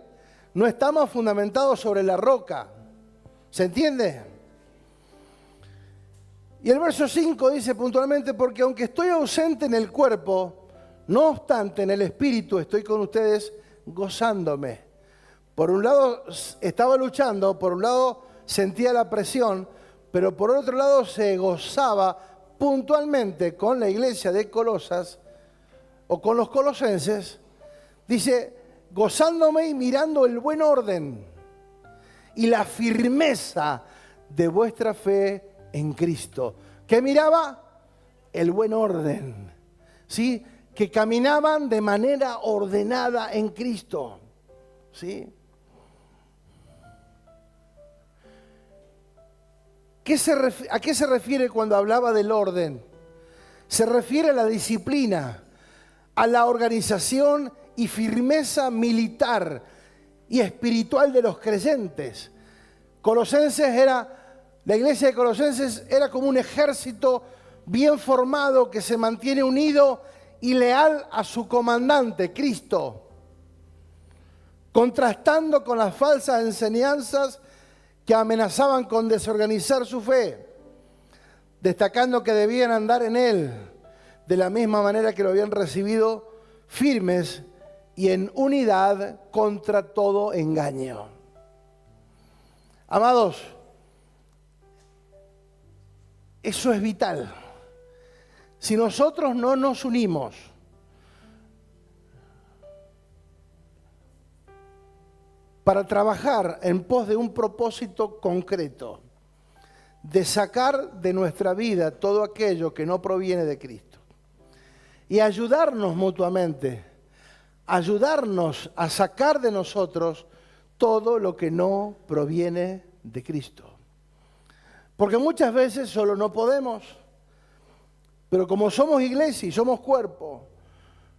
No estamos fundamentados sobre la roca. ¿Se entiende? Y el verso 5 dice puntualmente, porque aunque estoy ausente en el cuerpo, no obstante en el espíritu estoy con ustedes gozándome. Por un lado estaba luchando, por un lado sentía la presión, pero por otro lado se gozaba puntualmente con la iglesia de Colosas o con los colosenses. Dice, gozándome y mirando el buen orden y la firmeza de vuestra fe en Cristo. ¿Qué miraba? El buen orden, ¿sí? Que caminaban de manera ordenada en Cristo, ¿sí? ¿A qué se refiere cuando hablaba del orden? Se refiere a la disciplina, a la organización y firmeza militar y espiritual de los creyentes. La iglesia de Colosenses era como un ejército bien formado que se mantiene unido y leal a su comandante, Cristo, contrastando con las falsas enseñanzas que amenazaban con desorganizar su fe, destacando que debían andar en Él de la misma manera que lo habían recibido, firmes y en unidad contra todo engaño. Amados, eso es vital. Si nosotros no nos unimos, para trabajar en pos de un propósito concreto, de sacar de nuestra vida todo aquello que no proviene de Cristo y ayudarnos mutuamente, ayudarnos a sacar de nosotros todo lo que no proviene de Cristo. Porque muchas veces solo no podemos, pero como somos iglesia y somos cuerpo,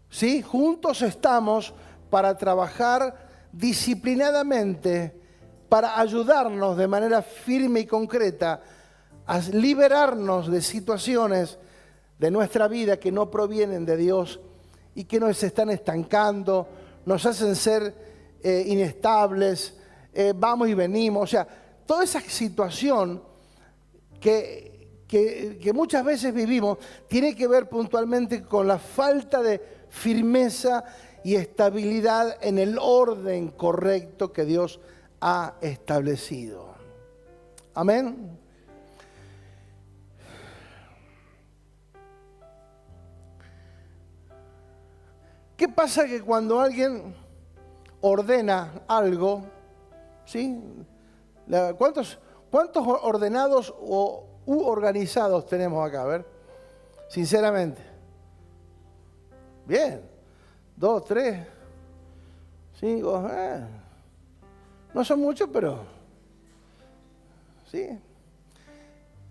¿sí? Juntos estamos para trabajar disciplinadamente, para ayudarnos de manera firme y concreta a liberarnos de situaciones de nuestra vida que no provienen de Dios y que nos están estancando, nos hacen ser inestables, vamos y venimos. O sea, toda esa situación que muchas veces vivimos tiene que ver puntualmente con la falta de firmeza y estabilidad en el orden correcto que Dios ha establecido. Amén. ¿Qué pasa que cuando alguien ordena algo, ¿sí? ¿Cuántos ordenados u organizados tenemos acá? A ver, sinceramente. Bien. 2, 3, 5, no son muchos, pero sí.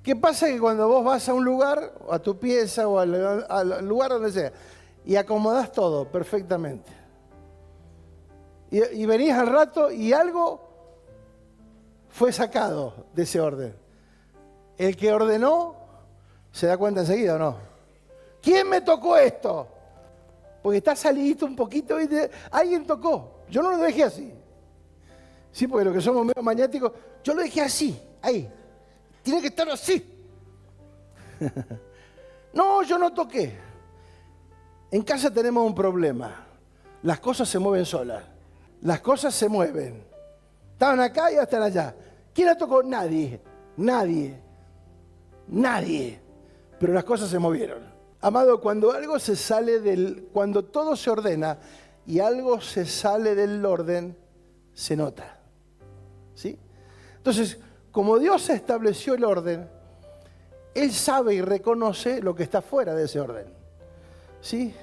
¿Qué pasa? Que cuando vos vas a un lugar, a tu pieza o al lugar donde sea, y acomodás todo perfectamente, y venís al rato y algo fue sacado de ese orden, el que ordenó se da cuenta enseguida, ¿o no? ¿Quién me tocó esto? Porque está salidito un poquito y alguien tocó. Yo no lo dejé así. Sí, porque los que somos medio maniáticos, yo lo dejé así, ahí. Tiene que estar así. No, yo no toqué. En casa tenemos un problema. Las cosas se mueven solas. Las cosas se mueven. Estaban acá y están allá. ¿Quién la tocó? Nadie. Nadie. Pero las cosas se movieron. Amado, cuando todo se ordena y algo se sale del orden, se nota. ¿Sí? Entonces, como Dios estableció el orden, Él sabe y reconoce lo que está fuera de ese orden. ¿Sí?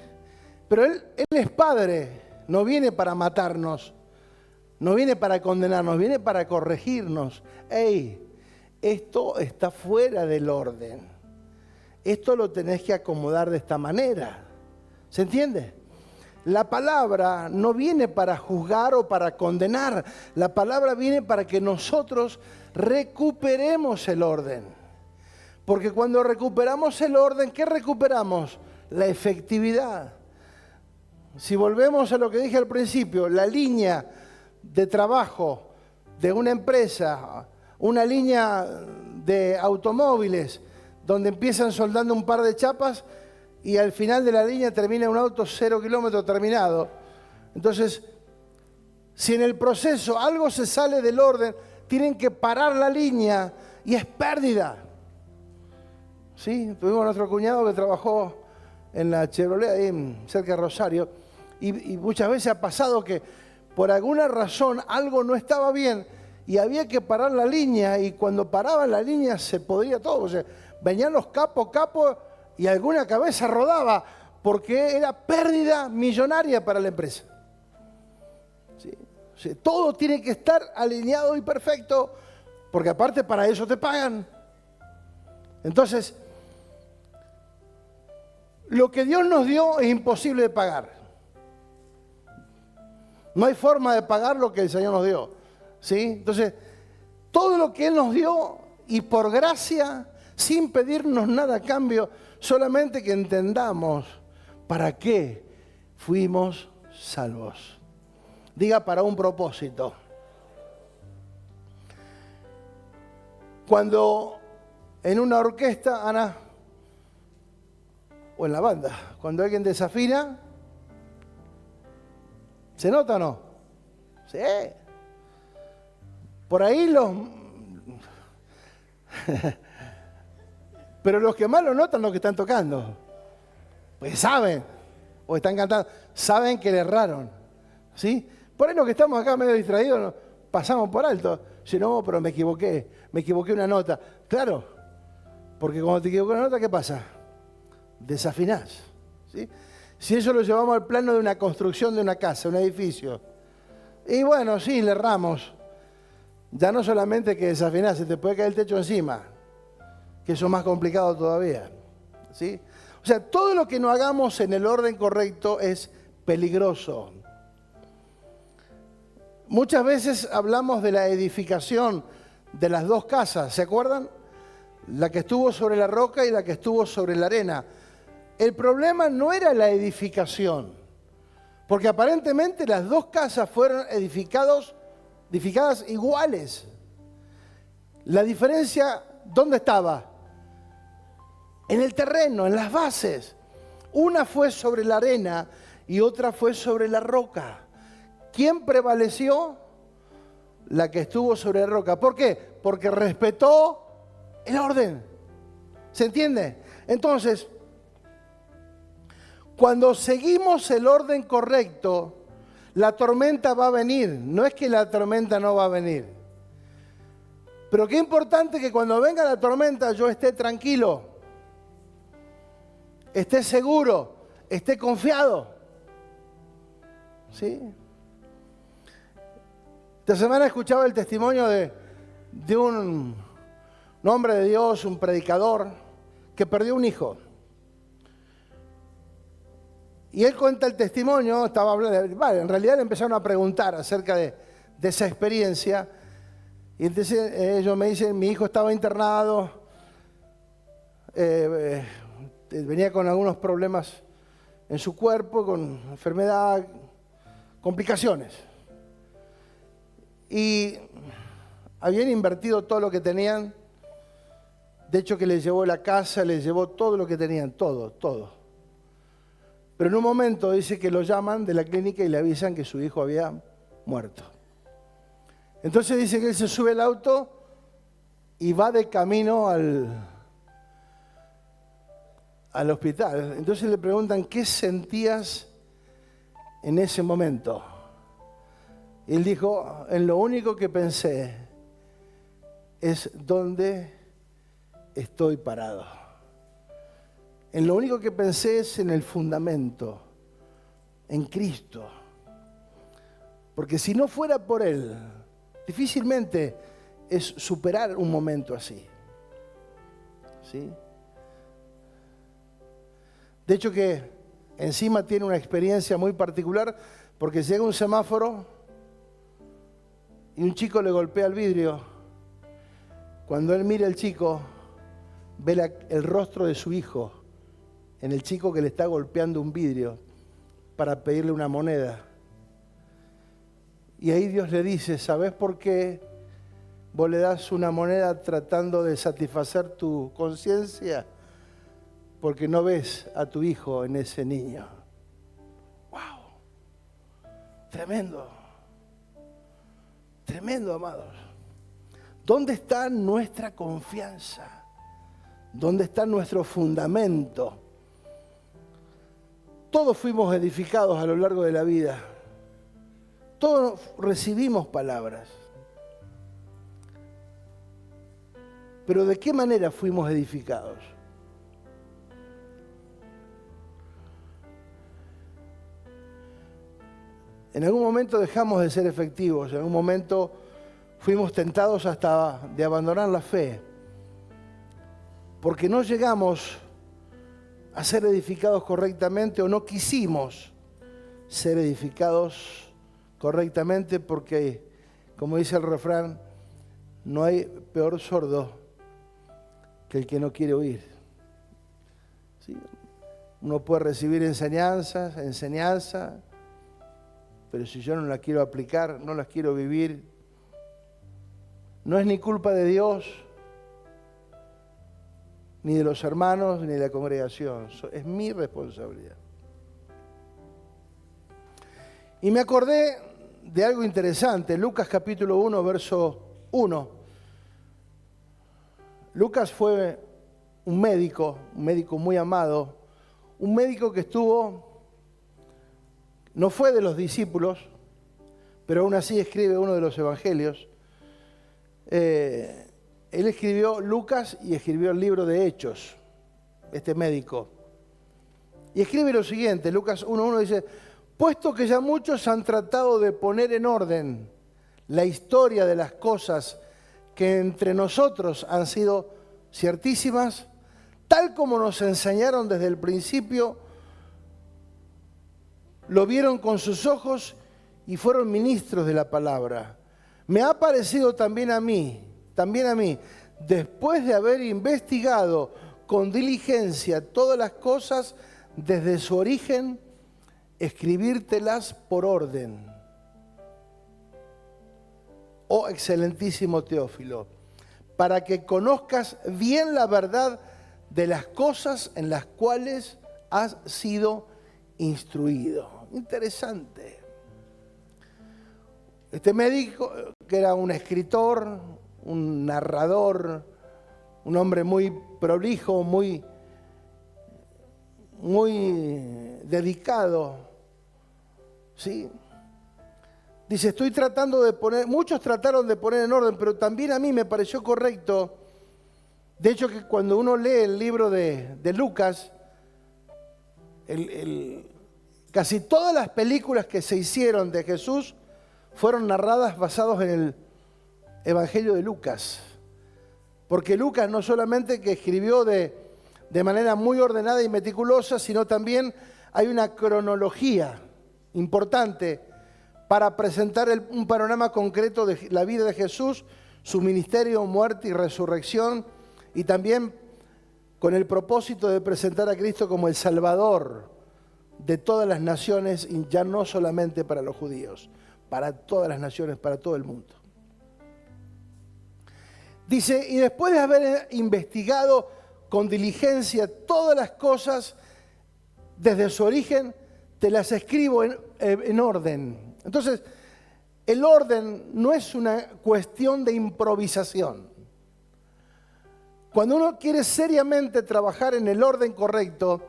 Pero Él es Padre, no viene para matarnos, no viene para condenarnos, viene para corregirnos. ¡Ey! Esto está fuera del orden. Esto lo tenés que acomodar de esta manera. ¿Se entiende? La palabra no viene para juzgar o para condenar. La palabra viene para que nosotros recuperemos el orden. Porque cuando recuperamos el orden, ¿qué recuperamos? La efectividad. Si volvemos a lo que dije al principio, la línea de trabajo de una empresa, una línea de automóviles, donde empiezan soldando un par de chapas y al final de la línea termina un auto 0 kilómetros terminado. Entonces, si en el proceso algo se sale del orden, tienen que parar la línea y es pérdida. ¿Sí? Tuvimos a nuestro cuñado que trabajó en la Chevrolet, ahí cerca de Rosario, y muchas veces ha pasado que por alguna razón algo no estaba bien y había que parar la línea, y cuando paraban la línea se podía todo. O sea, venían los capos y alguna cabeza rodaba porque era pérdida millonaria para la empresa. ¿Sí? O sea, todo tiene que estar alineado y perfecto, porque aparte para eso te pagan. Entonces, lo que Dios nos dio es imposible de pagar. No hay forma de pagar lo que el Señor nos dio. ¿Sí? Entonces, todo lo que Él nos dio, y por gracia, sin pedirnos nada a cambio, solamente que entendamos para qué fuimos salvos. Diga, para un propósito. Cuando en una orquesta, Ana, o en la banda, cuando alguien desafina, ¿se nota o no? Sí. Por ahí pero los que más lo notan, los que están tocando. Pues saben, o están cantando, saben que le erraron. ¿Sí? Por ahí los que estamos acá medio distraídos, pasamos por alto. Si no, pero me equivoqué una nota. Claro, porque cuando te equivocas una nota, ¿qué pasa? Desafinás. ¿Sí? Si eso lo llevamos al plano de una construcción de una casa, un edificio, y bueno, sí, le erramos. Ya no solamente que desafinás, se te puede caer el techo encima, que eso es más complicado todavía. ¿Sí? O sea, todo lo que no hagamos en el orden correcto es peligroso. Muchas veces hablamos de la edificación de las dos casas, ¿se acuerdan? La que estuvo sobre la roca y la que estuvo sobre la arena. El problema no era la edificación, porque aparentemente las dos casas fueron edificadas iguales. La diferencia, ¿dónde estaba? En el terreno, en las bases. Una fue sobre la arena y otra fue sobre la roca. ¿Quién prevaleció? La que estuvo sobre la roca. ¿Por qué? Porque respetó el orden. ¿Se entiende? Entonces, cuando seguimos el orden correcto, la tormenta va a venir. No es que la tormenta no va a venir. Pero qué importante que cuando venga la tormenta yo esté tranquilo, esté seguro, esté confiado. ¿Sí? Esta semana escuchaba el testimonio de un hombre de Dios, un predicador, que perdió un hijo. Y él cuenta el testimonio, estaba hablando, en realidad le empezaron a preguntar acerca de esa experiencia. Y entonces ellos me dicen, mi hijo estaba internado, venía con algunos problemas en su cuerpo, con enfermedad, complicaciones. Y habían invertido todo lo que tenían. De hecho, que les llevó la casa, les llevó todo lo que tenían, todo. Pero en un momento dice que lo llaman de la clínica y le avisan que su hijo había muerto. Entonces dice que él se sube al auto y va de camino al hospital. Entonces le preguntan, ¿qué sentías en ese momento? Y él dijo, en lo único que pensé es dónde estoy parado. En lo único que pensé es en el fundamento, en Cristo. Porque si no fuera por Él, difícilmente es superar un momento así. ¿Sí? De hecho que encima tiene una experiencia muy particular porque llega un semáforo y un chico le golpea el vidrio. Cuando él mira al chico, ve el rostro de su hijo en el chico que le está golpeando un vidrio para pedirle una moneda. Y ahí Dios le dice, ¿sabes por qué vos le das una moneda tratando de satisfacer tu conciencia? Porque no ves a tu hijo en ese niño. ¡Wow! Tremendo. Tremendo, amados. ¿Dónde está nuestra confianza? ¿Dónde está nuestro fundamento? Todos fuimos edificados a lo largo de la vida. Todos recibimos palabras. Pero ¿de qué manera fuimos edificados? En algún momento dejamos de ser efectivos, en algún momento fuimos tentados hasta de abandonar la fe, porque no llegamos a ser edificados correctamente o no quisimos ser edificados correctamente porque, como dice el refrán, no hay peor sordo que el que no quiere oír. ¿Sí? Uno puede recibir enseñanza, pero si yo no la quiero aplicar, no las quiero vivir, no es ni culpa de Dios, ni de los hermanos, ni de la congregación. Es mi responsabilidad. Y me acordé de algo interesante, Lucas capítulo 1, verso 1. Lucas fue un médico muy amado, un médico que no fue de los discípulos, pero aún así escribe uno de los evangelios. Él escribió Lucas y escribió el libro de Hechos, este médico. Y escribe lo siguiente, Lucas 1:1 dice, puesto que ya muchos han tratado de poner en orden la historia de las cosas que entre nosotros han sido ciertísimas, tal como nos enseñaron desde el principio, lo vieron con sus ojos y fueron ministros de la palabra. Me ha parecido también a mí, después de haber investigado con diligencia todas las cosas desde su origen, escribírtelas por orden. Oh excelentísimo Teófilo, para que conozcas bien la verdad de las cosas en las cuales has sido instruido. Interesante. Este médico, que era un escritor, un narrador, un hombre muy prolijo, muy dedicado, ¿sí? Dice, estoy tratando de poner, muchos trataron de poner en orden, pero también a mí me pareció correcto. De hecho, que cuando uno lee el libro de Lucas, casi todas las películas que se hicieron de Jesús fueron narradas basados en el Evangelio de Lucas. Porque Lucas no solamente que escribió de manera muy ordenada y meticulosa, sino también hay una cronología importante para presentar un panorama concreto de la vida de Jesús, su ministerio, muerte y resurrección, y también con el propósito de presentar a Cristo como el Salvador de todas las naciones, y ya no solamente para los judíos, para todas las naciones, para todo el mundo. Dice, y después de haber investigado con diligencia todas las cosas desde su origen, te las escribo en orden. Entonces, el orden no es una cuestión de improvisación. Cuando uno quiere seriamente trabajar en el orden correcto,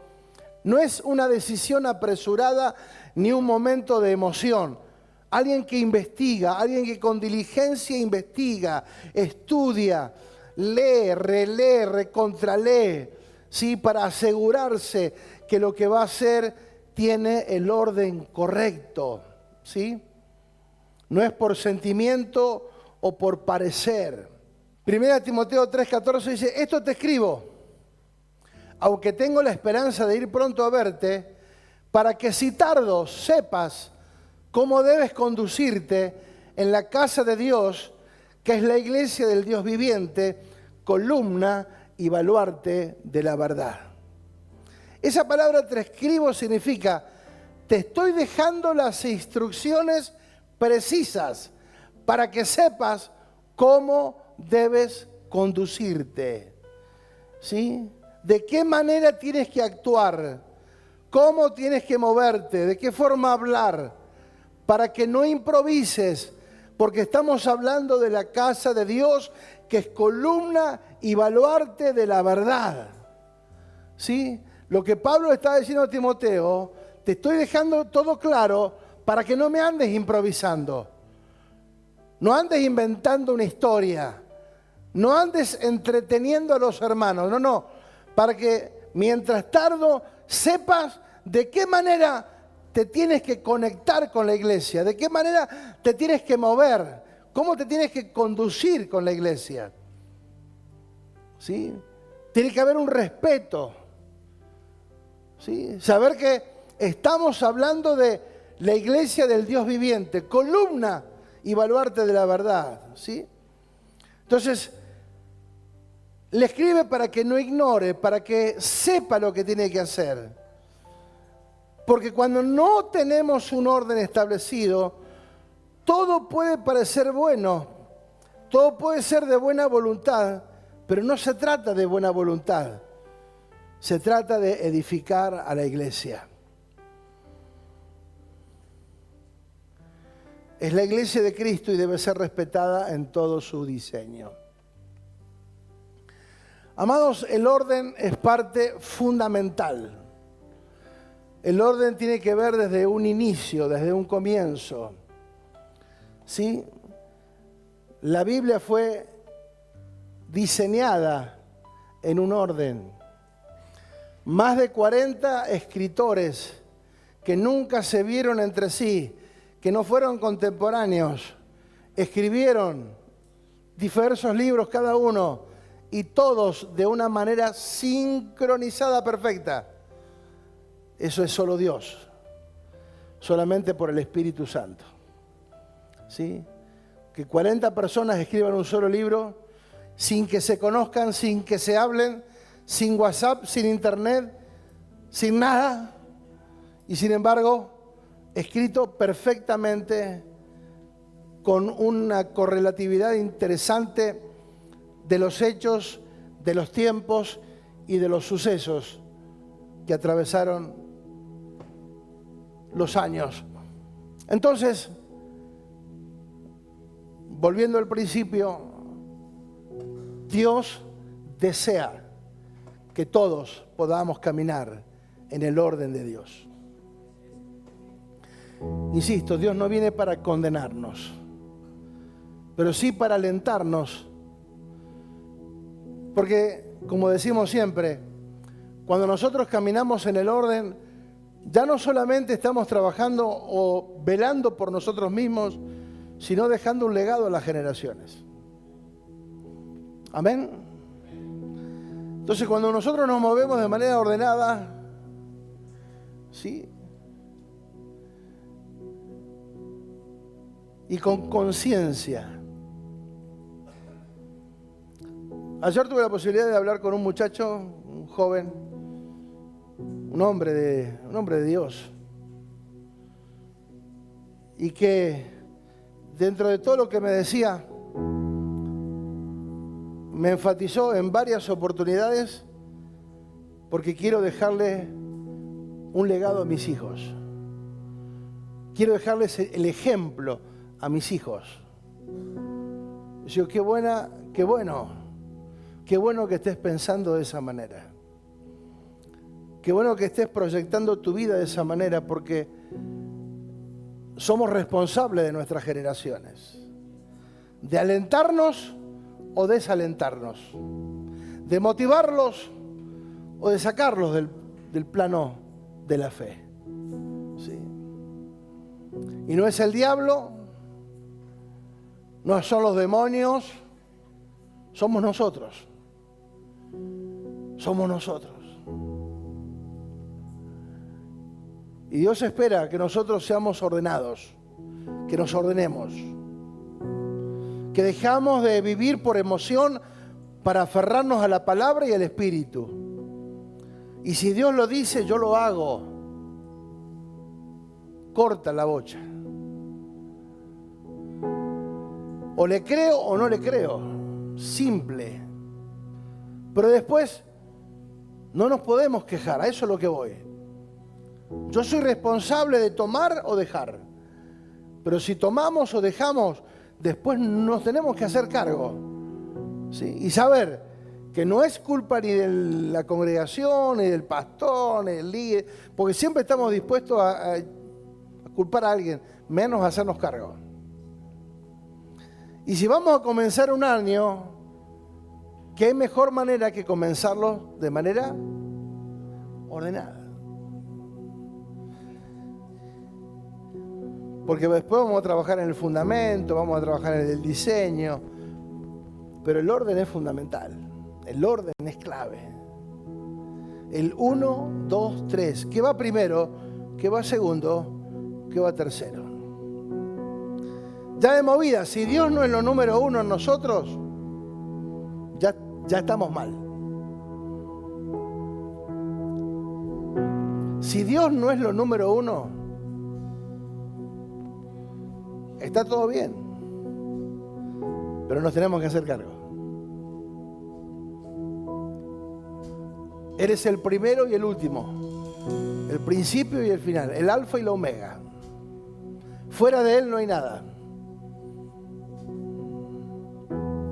no es una decisión apresurada ni un momento de emoción. Alguien que investiga, alguien que con diligencia investiga, estudia, lee, relee, recontralee, ¿sí? Para asegurarse que lo que va a hacer tiene el orden correcto, ¿sí? No es por sentimiento o por parecer. 1 Timoteo 3:14 dice, esto te escribo, aunque tengo la esperanza de ir pronto a verte, para que si tardo sepas cómo debes conducirte en la casa de Dios, que es la iglesia del Dios viviente, columna y baluarte de la verdad. Esa palabra te escribo significa, te estoy dejando las instrucciones precisas para que sepas cómo debes conducirte. ¿Sí? ¿De qué manera tienes que actuar? ¿Cómo tienes que moverte? ¿De qué forma hablar? Para que no improvises, porque estamos hablando de la casa de Dios, que es columna y baluarte de la verdad. ¿Sí? Lo que Pablo está diciendo a Timoteo, te estoy dejando todo claro para que no me andes improvisando. No andes inventando una historia. No andes entreteniendo a los hermanos. No. Para que mientras tardo sepas de qué manera te tienes que conectar con la iglesia. De qué manera te tienes que mover. Cómo te tienes que conducir con la iglesia. ¿Sí? Tiene que haber un respeto. ¿Sí? Saber que estamos hablando de la iglesia del Dios viviente, columna y baluarte de la verdad. ¿Sí? Entonces, le escribe para que no ignore, para que sepa lo que tiene que hacer. Porque cuando no tenemos un orden establecido, todo puede parecer bueno, todo puede ser de buena voluntad, pero no se trata de buena voluntad. Se trata de edificar a la iglesia. Es la iglesia de Cristo y debe ser respetada en todo su diseño. Amados, el orden es parte fundamental. El orden tiene que ver desde un inicio, desde un comienzo. ¿Sí? La Biblia fue diseñada en un orden. Más de 40 escritores que nunca se vieron entre sí, que no fueron contemporáneos, escribieron diversos libros cada uno y todos de una manera sincronizada perfecta. Eso es solo Dios, solamente por el Espíritu Santo. ¿Sí? Que 40 personas escriban un solo libro sin que se conozcan, sin que se hablen, sin WhatsApp, sin internet, sin nada, y sin embargo, escrito perfectamente con una correlatividad interesante de los hechos, de los tiempos y de los sucesos que atravesaron los años. Entonces, volviendo al principio, Dios desea que todos podamos caminar en el orden de Dios. Insisto, Dios no viene para condenarnos, pero sí para alentarnos. Porque, como decimos siempre, cuando nosotros caminamos en el orden, ya no solamente estamos trabajando o velando por nosotros mismos, sino dejando un legado a las generaciones. Amén. Entonces, cuando nosotros nos movemos de manera ordenada, ¿sí? Y con conciencia. Ayer tuve la posibilidad de hablar con un muchacho, un joven, un hombre de Dios. Y que dentro de todo lo que me decía, me enfatizó en varias oportunidades porque quiero dejarle un legado a mis hijos. Quiero dejarles el ejemplo a mis hijos. Yo, qué bueno que estés pensando de esa manera. Qué bueno que estés proyectando tu vida de esa manera, porque somos responsables de nuestras generaciones. De alentarnos o desalentarnos. De motivarlos o de sacarlos del plano de la fe. ¿Sí? Y no es el diablo, no son los demonios, somos nosotros. Somos nosotros. Y Dios espera que nosotros seamos ordenados, que nos ordenemos, que dejamos de vivir por emoción para aferrarnos a la palabra y al Espíritu. Y si Dios lo dice, yo lo hago. Corta la bocha. O le creo o no le creo. Simple. Pero después no nos podemos quejar, a eso es lo que voy. Yo soy responsable de tomar o dejar. Pero si tomamos o dejamos, después nos tenemos que hacer cargo. ¿Sí? Y saber que no es culpa ni de la congregación, ni del pastor, ni del líder, porque siempre estamos dispuestos a culpar a alguien, menos a hacernos cargo. Y si vamos a comenzar un año, ¿qué mejor manera que comenzarlo de manera ordenada? Porque después vamos a trabajar en el fundamento, vamos a trabajar en el diseño, pero el orden es fundamental, el orden es clave. El 1, 2, 3, ¿qué va primero? ¿Qué va segundo? ¿Qué va tercero? Ya de movida, si Dios no es lo número uno en nosotros, ya estamos mal. Si Dios no es lo número uno, está todo bien, pero nos tenemos que hacer cargo. Eres el primero y el último, el principio y el final, el alfa y la omega. Fuera de Él no hay nada.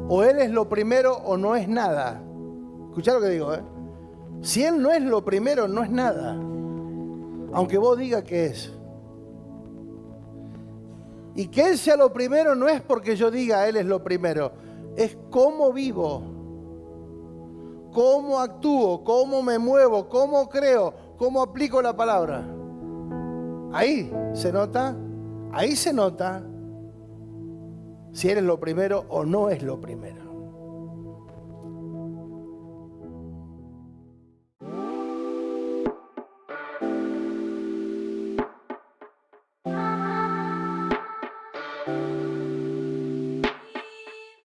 O Él es lo primero o no es nada. Escuchá lo que digo, ¿eh? Si Él no es lo primero, no es nada. Aunque vos digas que es. Y que Él sea lo primero no es porque yo diga Él es lo primero. Es cómo vivo, cómo actúo, cómo me muevo, cómo creo, cómo aplico la palabra. Ahí se nota si eres lo primero o no es lo primero.